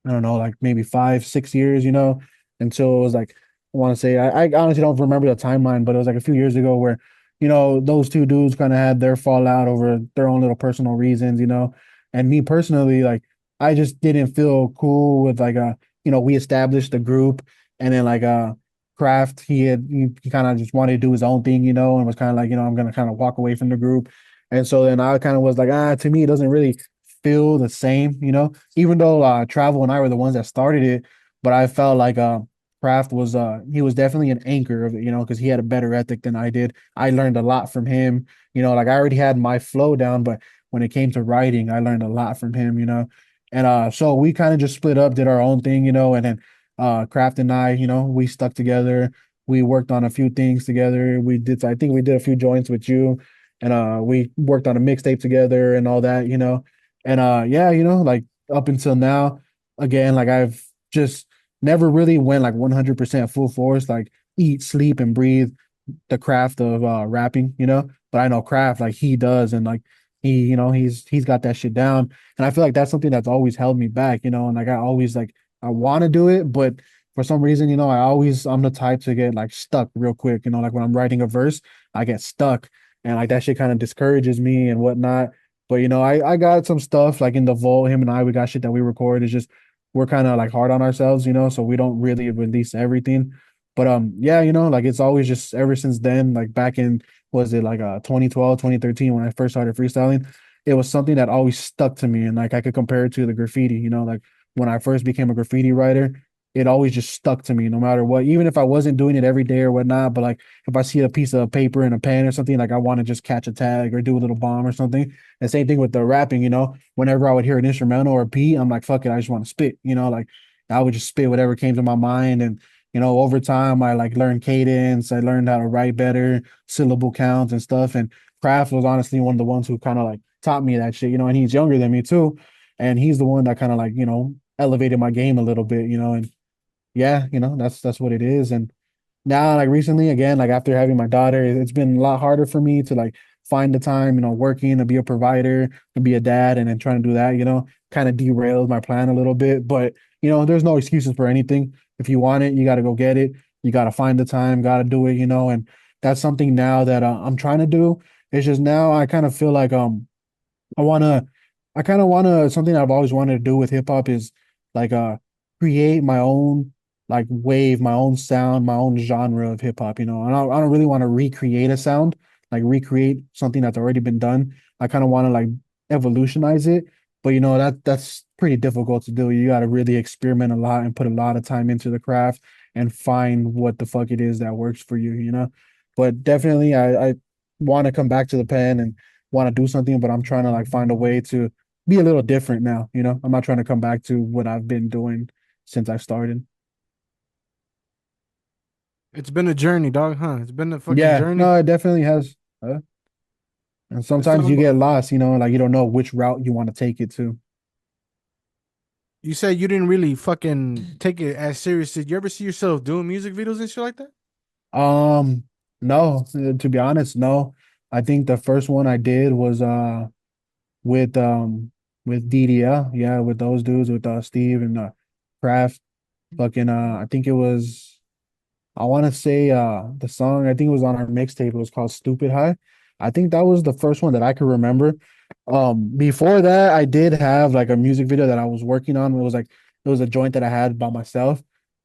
don't know, like maybe 5, 6 years, until it was like, I want to say, I honestly don't remember the timeline, but it was like a few years ago where, those two dudes kind of had their fallout over their own little personal reasons. And me personally, like, I just didn't feel cool with like, we established the group and then like, Kraft, he kind of just wanted to do his own thing, and was kind of like, I'm going to kind of walk away from the group. And so then I kind of was like, to me, it doesn't really feel the same. Even though Travel and I were the ones that started it, but I felt like Kraft was he was definitely an anchor of it, because he had a better ethic than I did. I learned a lot from him. Like I already had my flow down, but when it came to writing, I learned a lot from him. And so we kind of just split up, did our own thing, and then Kraft and I, we stuck together. We worked on a few things together. I think we did a few joints with you, and we worked on a mixtape together and all that. And yeah, like up until now, again, like I've just never really went like 100% full force, like eat, sleep, and breathe the craft of rapping. But I know Kraft, like he does, and like he's got that shit down. And I feel like that's something that's always held me back. And like I always like I want to do it, but for some reason, I'm the type to get like stuck real quick. Like when I'm writing a verse, I get stuck. And like that shit kind of discourages me and whatnot. But I got some stuff like in the vault. Him and I, we got shit that we record. It's just we're kind of like hard on ourselves, so we don't really release everything. But yeah, like it's always just ever since then, like back in was it like 2012, 2013 when I first started freestyling, it was something that always stuck to me. And like I could compare it to the graffiti, like when I first became a graffiti writer, it always just stuck to me no matter what. Even if I wasn't doing it every day or whatnot, but like if I see a piece of paper and a pen or something, like I want to just catch a tag or do a little bomb or something. And same thing with the rapping, whenever I would hear an instrumental or a beat, I'm like, fuck it, I just want to spit, like I would just spit whatever came to my mind. And over time I like learned cadence, I learned how to write better, syllable counts and stuff. And Kraft was honestly one of the ones who kind of like taught me that shit, and he's younger than me too. And he's the one that kind of like, elevated my game a little bit, and yeah, that's what it is. And now, like recently, again, like after having my daughter, it's been a lot harder for me to like find the time, working to be a provider, to be a dad, and then trying to do that, kind of derails my plan a little bit. But there's no excuses for anything. If you want it, you got to go get it. You got to find the time, got to do it, and that's something now that I'm trying to do. It's just now I kind of feel like I wanna, I kind of wanna something I've always wanted to do with hip hop is like create my own like wave, my own sound, my own genre of hip hop. I don't really want to recreate a sound, like recreate something that's already been done. I kind of want to like evolutionize it, but that's pretty difficult to do. You got to really experiment a lot and put a lot of time into the craft and find what the fuck it is that works for you. But definitely, I want to come back to the pen and want to do something, but I'm trying to like find a way to be a little different now. I'm not trying to come back to what I've been doing since I started. It's been a journey, dog, huh? It's been a fucking Yeah, journey. no, it definitely has. And Let's sometimes talk you about. get lost, like you don't know which route you want to take it to. You said you didn't really fucking take it as serious. Did you ever see yourself doing music videos and shit like that? Um, no, to be honest, no. I think the first one I did was with DDL, yeah, with those dudes, with Steve and Kraft. Fucking I think it was I want to say the song I think it was on our mixtape. It was called Stupid High. I think that was the first one that I could remember. Before that, I did have like a music video that I was working on. It was a joint that I had by myself.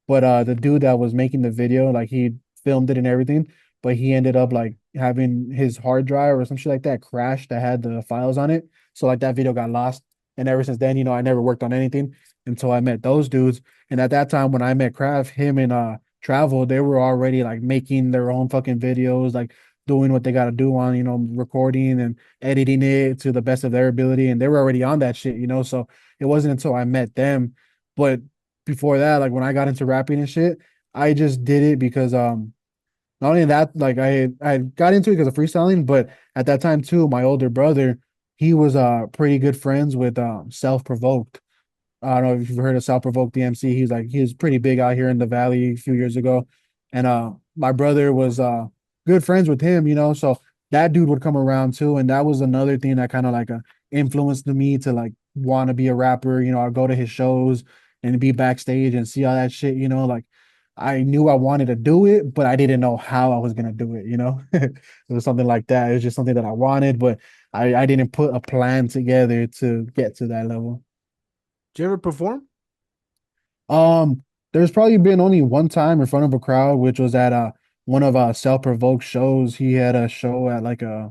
But the dude that was making the video, like he filmed it and everything, but he ended up like having his hard drive or some shit like that crash that had the files on it. So like that video got lost. And ever since then, I never worked on anything until I met those dudes. And at that time when I met Kraft, him and Travel, they were already like making their own fucking videos, like doing what they got to do on, recording and editing it to the best of their ability. And they were already on that shit. So it wasn't until I met them. But before that, like when I got into rapping and shit, I just did it because not only that, like I got into it because of freestyling, but at that time too, my older brother, he was pretty good friends with Self Provoked. I don't know if you've heard of South Provoke DMC. He was pretty big out here in the valley a few years ago. And my brother was good friends with him, so that dude would come around too. And that was another thing that kind of like influenced me to like want to be a rapper. I'd go to his shows and be backstage and see all that shit, like I knew I wanted to do it, but I didn't know how I was gonna do it. It was something like that. It was just something that I wanted, but I didn't put a plan together to get to that level. Did you ever perform? Um, there's probably been only one time in front of a crowd, which was at one of self-provoked shows. He had a show at like I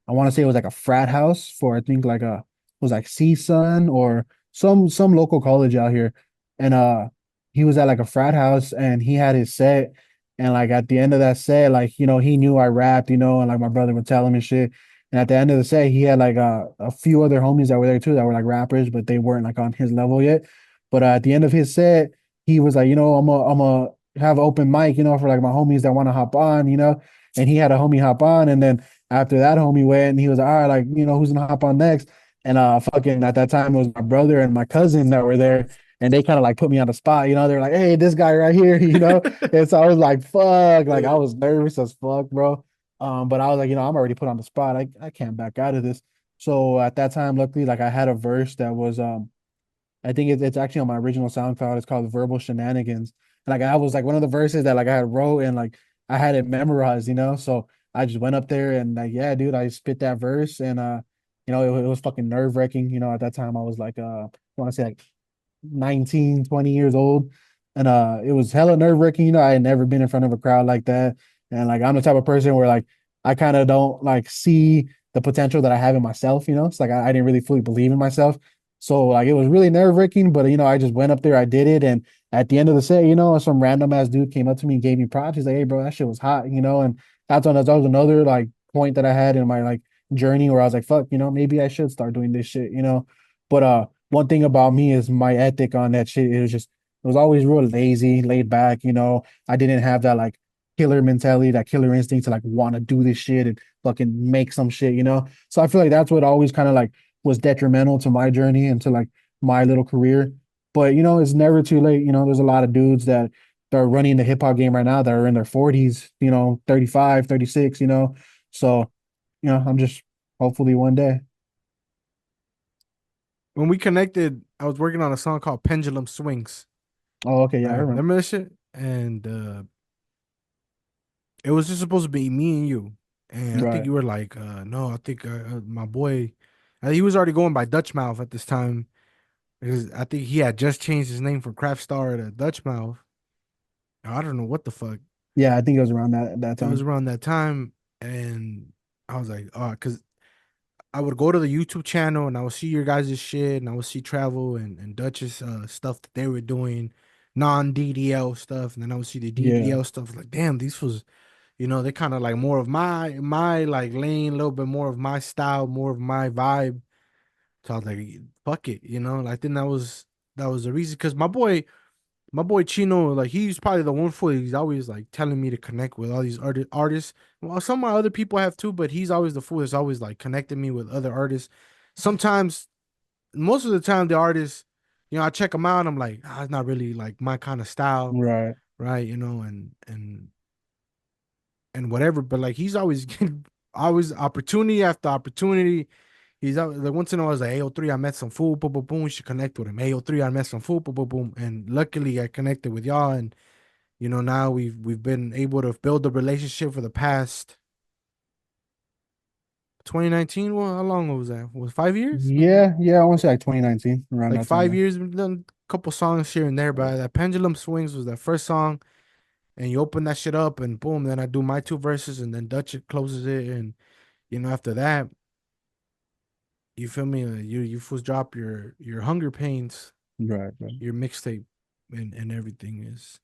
want to say it was like a frat house for I think like a it was like CSUN or some local college out here. And he was at like a frat house and he had his set. And like at the end of that set, like, he knew I rapped, and like my brother would tell him and shit. And at the end of the set, he had like a few other homies that were there too that were like rappers, but they weren't like on his level yet. But at the end of his set, he was like, I'm a have open mic, for like my homies that want to hop on. And he had a homie hop on, and then after that homie went, and he was like, all right, like, who's gonna hop on next? And fucking at that time it was my brother and my cousin that were there, and they kind of like put me on the spot, they're like, hey, this guy right here, and so I was like, fuck, like I was nervous as fuck, bro. But I was like, I'm already put on the spot. I can't back out of this. So at that time, luckily, like I had a verse that was I think it's actually on my original SoundCloud. It's called Verbal Shenanigans. And like I was like one of the verses that like I had wrote and like I had it memorized. So I just went up there and like, yeah, dude, I spit that verse and it was fucking nerve-wracking. At that time I was like I want to say like 19, 20 years old. And it was hella nerve-wracking. I had never been in front of a crowd like that. And like I'm the type of person where like I kind of don't like see the potential that I have in myself. It's like I didn't really fully believe in myself. So like it was really nerve-wracking, but I just went up there, I did it, and at the end of the set, some random ass dude came up to me and gave me props. He's like, "Hey, bro, that shit was hot," and that was another like point that I had in my like journey where I was like, "Fuck, maybe I should start doing this shit." But one thing about me is my ethic on that shit. It was always real lazy, laid back. I didn't have that like killer mentality, that killer instinct to like want to do this shit and fucking make some shit. So I feel like that's what always kind of like was detrimental to my journey and to like my little career. But it's never too late. There's a lot of dudes that are running the hip hop game right now that are in their 40s, 35, 36. So, I'm just hopefully one day. When we connected, I was working on a song called Pendulum Swings. Oh, okay, yeah, I remember. Remember that shit? And it was just supposed to be me and you. And I think Right. you were like, no, I think my boy, he was already going by Dutch Mouth at this time because I think he had just changed his name from Craft Star to Dutch Mouth. I don't know what the fuck. Yeah, I think it was around that It was time. around that time. And I was like, oh, because I would go to the YouTube channel and I would see your guys' shit and I would see Travel and Dutch's stuff that they were doing, non DDL stuff, and then I would see the Yeah, DDL stuff. Like, damn, these was, they kind of like more of my like lane, a little bit more of my style, more of my vibe. So I was like, fuck it, I think that was the reason because my boy Chino, like he's probably the one fool. He's always like telling me to connect with all these artists. Well, some of my other people have too, but he's always the fool that's always like connecting me with other artists. Sometimes, most of the time, the artists, I check them out. And I'm like, it's not really like my kind of style, right, right? And whatever. But like he's always getting always opportunity after opportunity. He's out like once in a while. I was like, "Hey, 3, I met some fool, boom, boom, boom. We should connect with him. Hey, 3, I met some fool, boom, boom, boom." And luckily, I connected with y'all, and now we've been able to build a relationship for the past 2019. Well, how long was that? Was 5 years? yeah, yeah. I want to say like 2019 around Like that time. 5 years. We've done a couple songs here and there, but that Pendulum Swings was that first song, and you open that shit up, and boom, then I do my two verses, and then Dutch closes it, and after that, you feel me? You fools drop your Hunger Pains, Right, right. your mixtape, and everything is.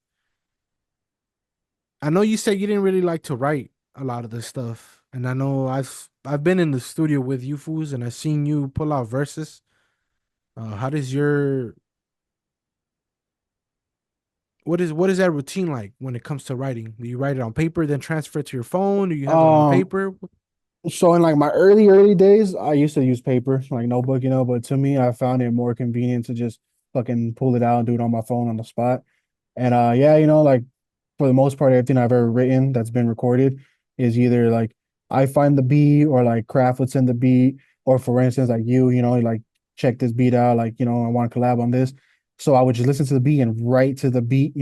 I know you said you didn't really like to write a lot of this stuff, and I know I've been in the studio with you fools, and I've seen you pull out verses. How does your what is that routine like when it comes to writing? Do you write it on paper, then transfer it to your phone? Do you have it on Um, paper? So in like my early days, I used to use paper, like notebook, but to me, I found it more convenient to just fucking pull it out and do it on my phone on the spot. And yeah, like for the most part, everything I've ever written that's been recorded is either like I find the beat or like Kraft would send the beat, or for instance, like like check this beat out, like I want to collab on this. So I would just listen to the beat and write to the beat.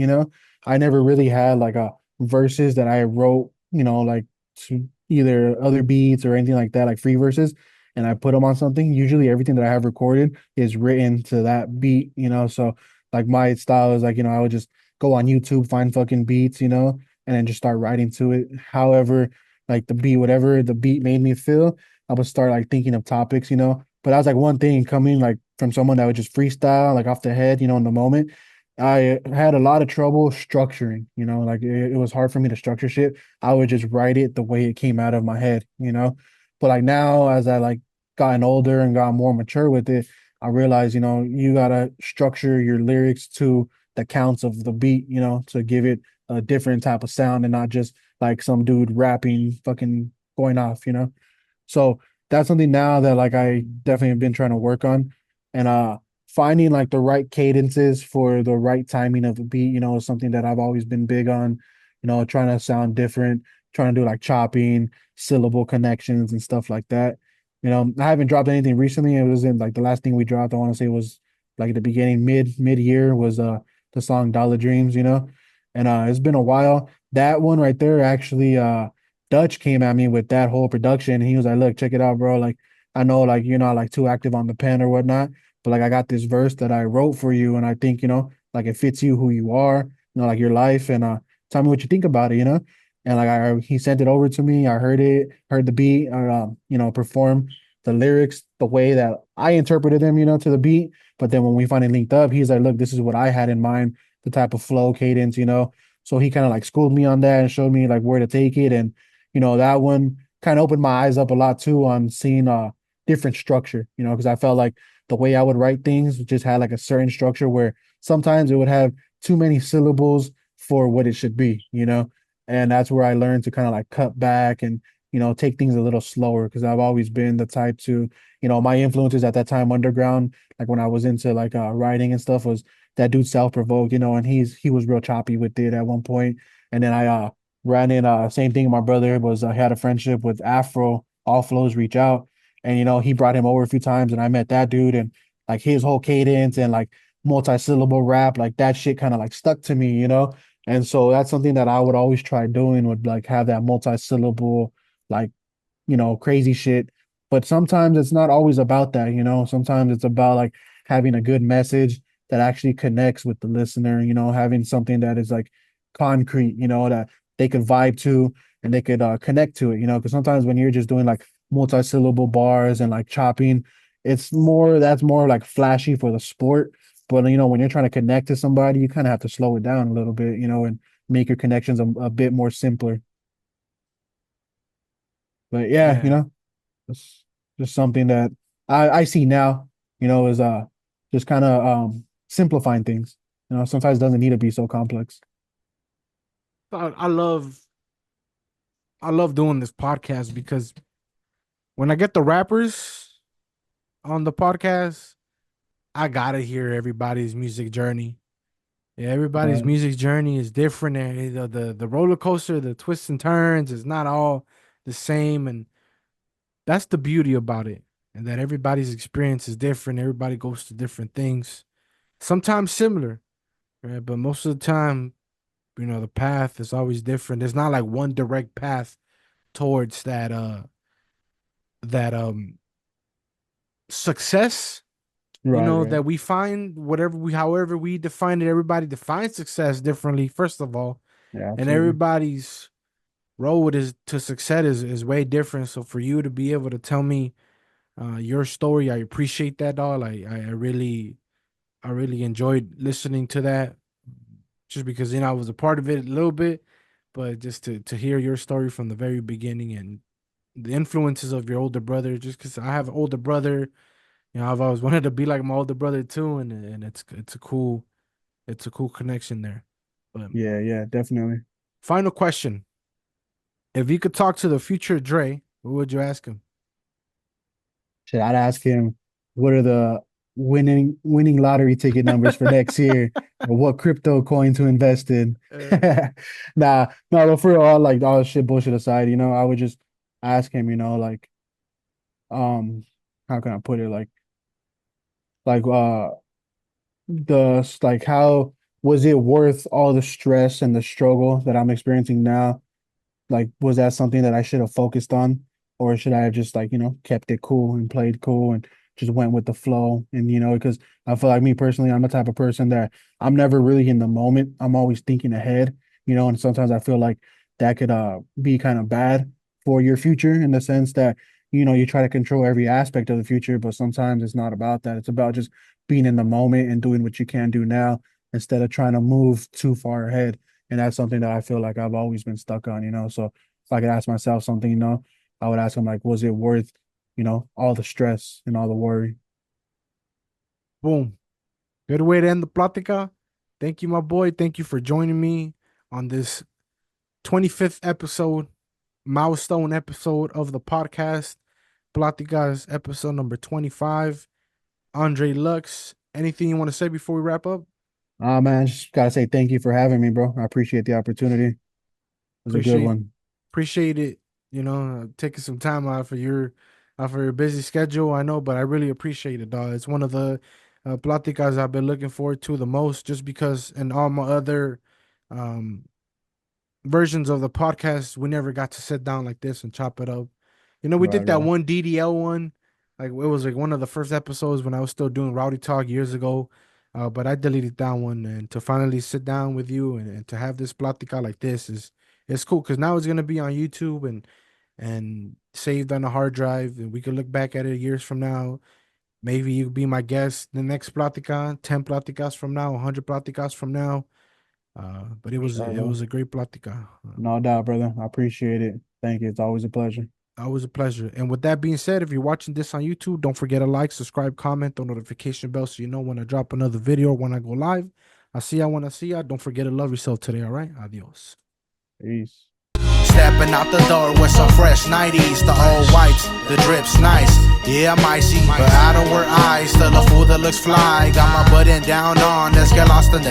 I never really had like a verses that I wrote, like to either other beats or anything like that, like free verses, and I put them on something. Usually everything that I have recorded is written to that beat. So like my style is like, I would just go on YouTube, find fucking beats, and then just start writing to it. However, like the beat, whatever the beat made me feel, I would start like thinking of topics. But that was like one thing coming like from someone that would just freestyle like off the head, in the moment. I had a lot of trouble structuring, like it was hard for me to structure shit. I would just write it the way it came out of my head. But like now, as I like gotten older and got more mature with it, I realized, you gotta structure your lyrics to the counts of the beat, to give it a different type of sound and not just like some dude rapping, fucking going off. So that's something now that like I definitely have been trying to work on. And finding like the right cadences for the right timing of the beat, is something that I've always been big on, trying to sound different, trying to do like chopping, syllable connections and stuff like that. I haven't dropped anything recently. It was in like the last thing we dropped, I want to say was like at the beginning, mid year was the song Dollar Dreams. And it's been a while. That one right there actually Dutch came at me with that whole production and he was like, look, check it out, bro. Like I know like you're not like too active on the pen or whatnot, but like I got this verse that I wrote for you and I think, like it fits you who you are, like your life and tell me what you think about it. And like he sent it over to me. I heard it, heard the beat, perform. the lyrics the way that I interpreted them, to the beat. But then when we finally linked up, he's like, look, this is what I had in mind, the type of flow, cadence. So he kind of like schooled me on that and showed me like where to take it. And, that one kind of opened my eyes up a lot too on seeing different structure, because I felt like the way I would write things just had like a certain structure where sometimes it would have too many syllables for what it should be. And that's where I learned to kind of like cut back and take things a little slower because I've always been the type to, my influences at that time underground, like when I was into like writing and stuff was that dude self-provoked, and he was real choppy with it at one point. And then I ran in same thing. My brother was had a friendship with Afro, All Flows Reach Out. And he brought him over a few times and I met that dude and like his whole cadence and like multi-syllable rap, like that shit kind of like stuck to me. And so that's something that I would always try doing would like have that multi-syllable like crazy shit. But sometimes it's not always about that. Sometimes it's about like having a good message that actually connects with the listener, having something that is like concrete, that they could vibe to and they could connect to it, because sometimes when you're just doing like multi-syllable bars and like chopping, that's more like flashy for the sport. But when you're trying to connect to somebody, you kind of have to slow it down a little bit, and make your connections a bit more simpler. But yeah, Yeah. it's just something that I see now, is just kind of simplifying things. Sometimes it doesn't need to be so complex. I love doing this podcast because when I get the rappers on the podcast, I gotta hear everybody's music journey. Yeah, everybody's Right. music journey is different. The roller coaster, the twists and turns is not all the same, and that's the beauty about it. And that everybody's experience is different. Everybody goes to different things, sometimes similar, right? But most of the time, the path is always different. There's not like one direct path towards that success, Right, right. that we find whatever we however we define it. Everybody defines success differently, first of all, Yeah, and absolutely. everybody's road is to success is way different. So for you to be able to tell me your story, I appreciate that, dog. Like I really enjoyed listening to that, just because I was a part of it a little bit, but just to hear your story from the very beginning and the influences of your older brother. Just because I have an older brother, I've always wanted to be like my older brother too, and it's a cool connection there. But Yeah, yeah, definitely. final question: if you could talk to the future Dre, what would you ask him? Should I'd ask him what are the winning lottery ticket numbers for next year, or what crypto coin to invest in? Uh, Nah, no, but for all shit bullshit aside, I would just ask him, like how can I put it? Like how was it worth all the stress and the struggle that I'm experiencing now? Like, was that something that I should have focused on, or should I have just like kept it cool and played cool and just went with the flow? And because I feel like me personally, I'm the type of person that I'm never really in the moment. I'm always thinking ahead, and sometimes I feel like that could be kind of bad for your future in the sense that you try to control every aspect of the future, but sometimes it's not about that. It's about just being in the moment and doing what you can do now instead of trying to move too far ahead. And that's something that I feel like I've always been stuck on. So if I could ask myself something, I would ask him like, was it worth all the stress and all the worry? Boom. Good way to end the plática. Thank you, my boy. Thank you for joining me on this 25th episode, milestone episode of the podcast. Platicas episode number 25. Andre Lux. Anything you want to say before we wrap up? Man, just gotta say thank you for having me, bro. I appreciate the opportunity. It was a good Appreciate one. appreciate it. Taking some time out for your busy schedule. I know, but I really appreciate it, dog. It's one of the pláticas I've been looking forward to the most, just because in all my other um versions of the podcast, we never got to sit down like this and chop it up. We Right, did that right. one DDL one. Like it was like one of the first episodes when I was still doing Rowdy Talk years ago. But I deleted that one, and to finally sit down with you and to have this plática like this is it's cool because now it's gonna be on YouTube, and saved on a hard drive, and we could look back at it years from now. Maybe you could be my guest the next Platica, 10 Platicas from now, 100 Platicas from now. But it For was sure, it bro. was a great Platica. No doubt, brother. I appreciate it. Thank you. It's always a pleasure. Always a pleasure. And with that being said, if you're watching this on YouTube, don't forget to like, subscribe, comment, the notification bell so you know when I drop another video or when I go live. I see ya when I see ya. Don't forget to love yourself today, all right? Adios. Peace. Stepping out the door with some fresh 90s. The old whites, the drips nice. Yeah, I'm icy, but I don't wear eyes. Still a fool that looks fly. Got my button down on, let's get lost in the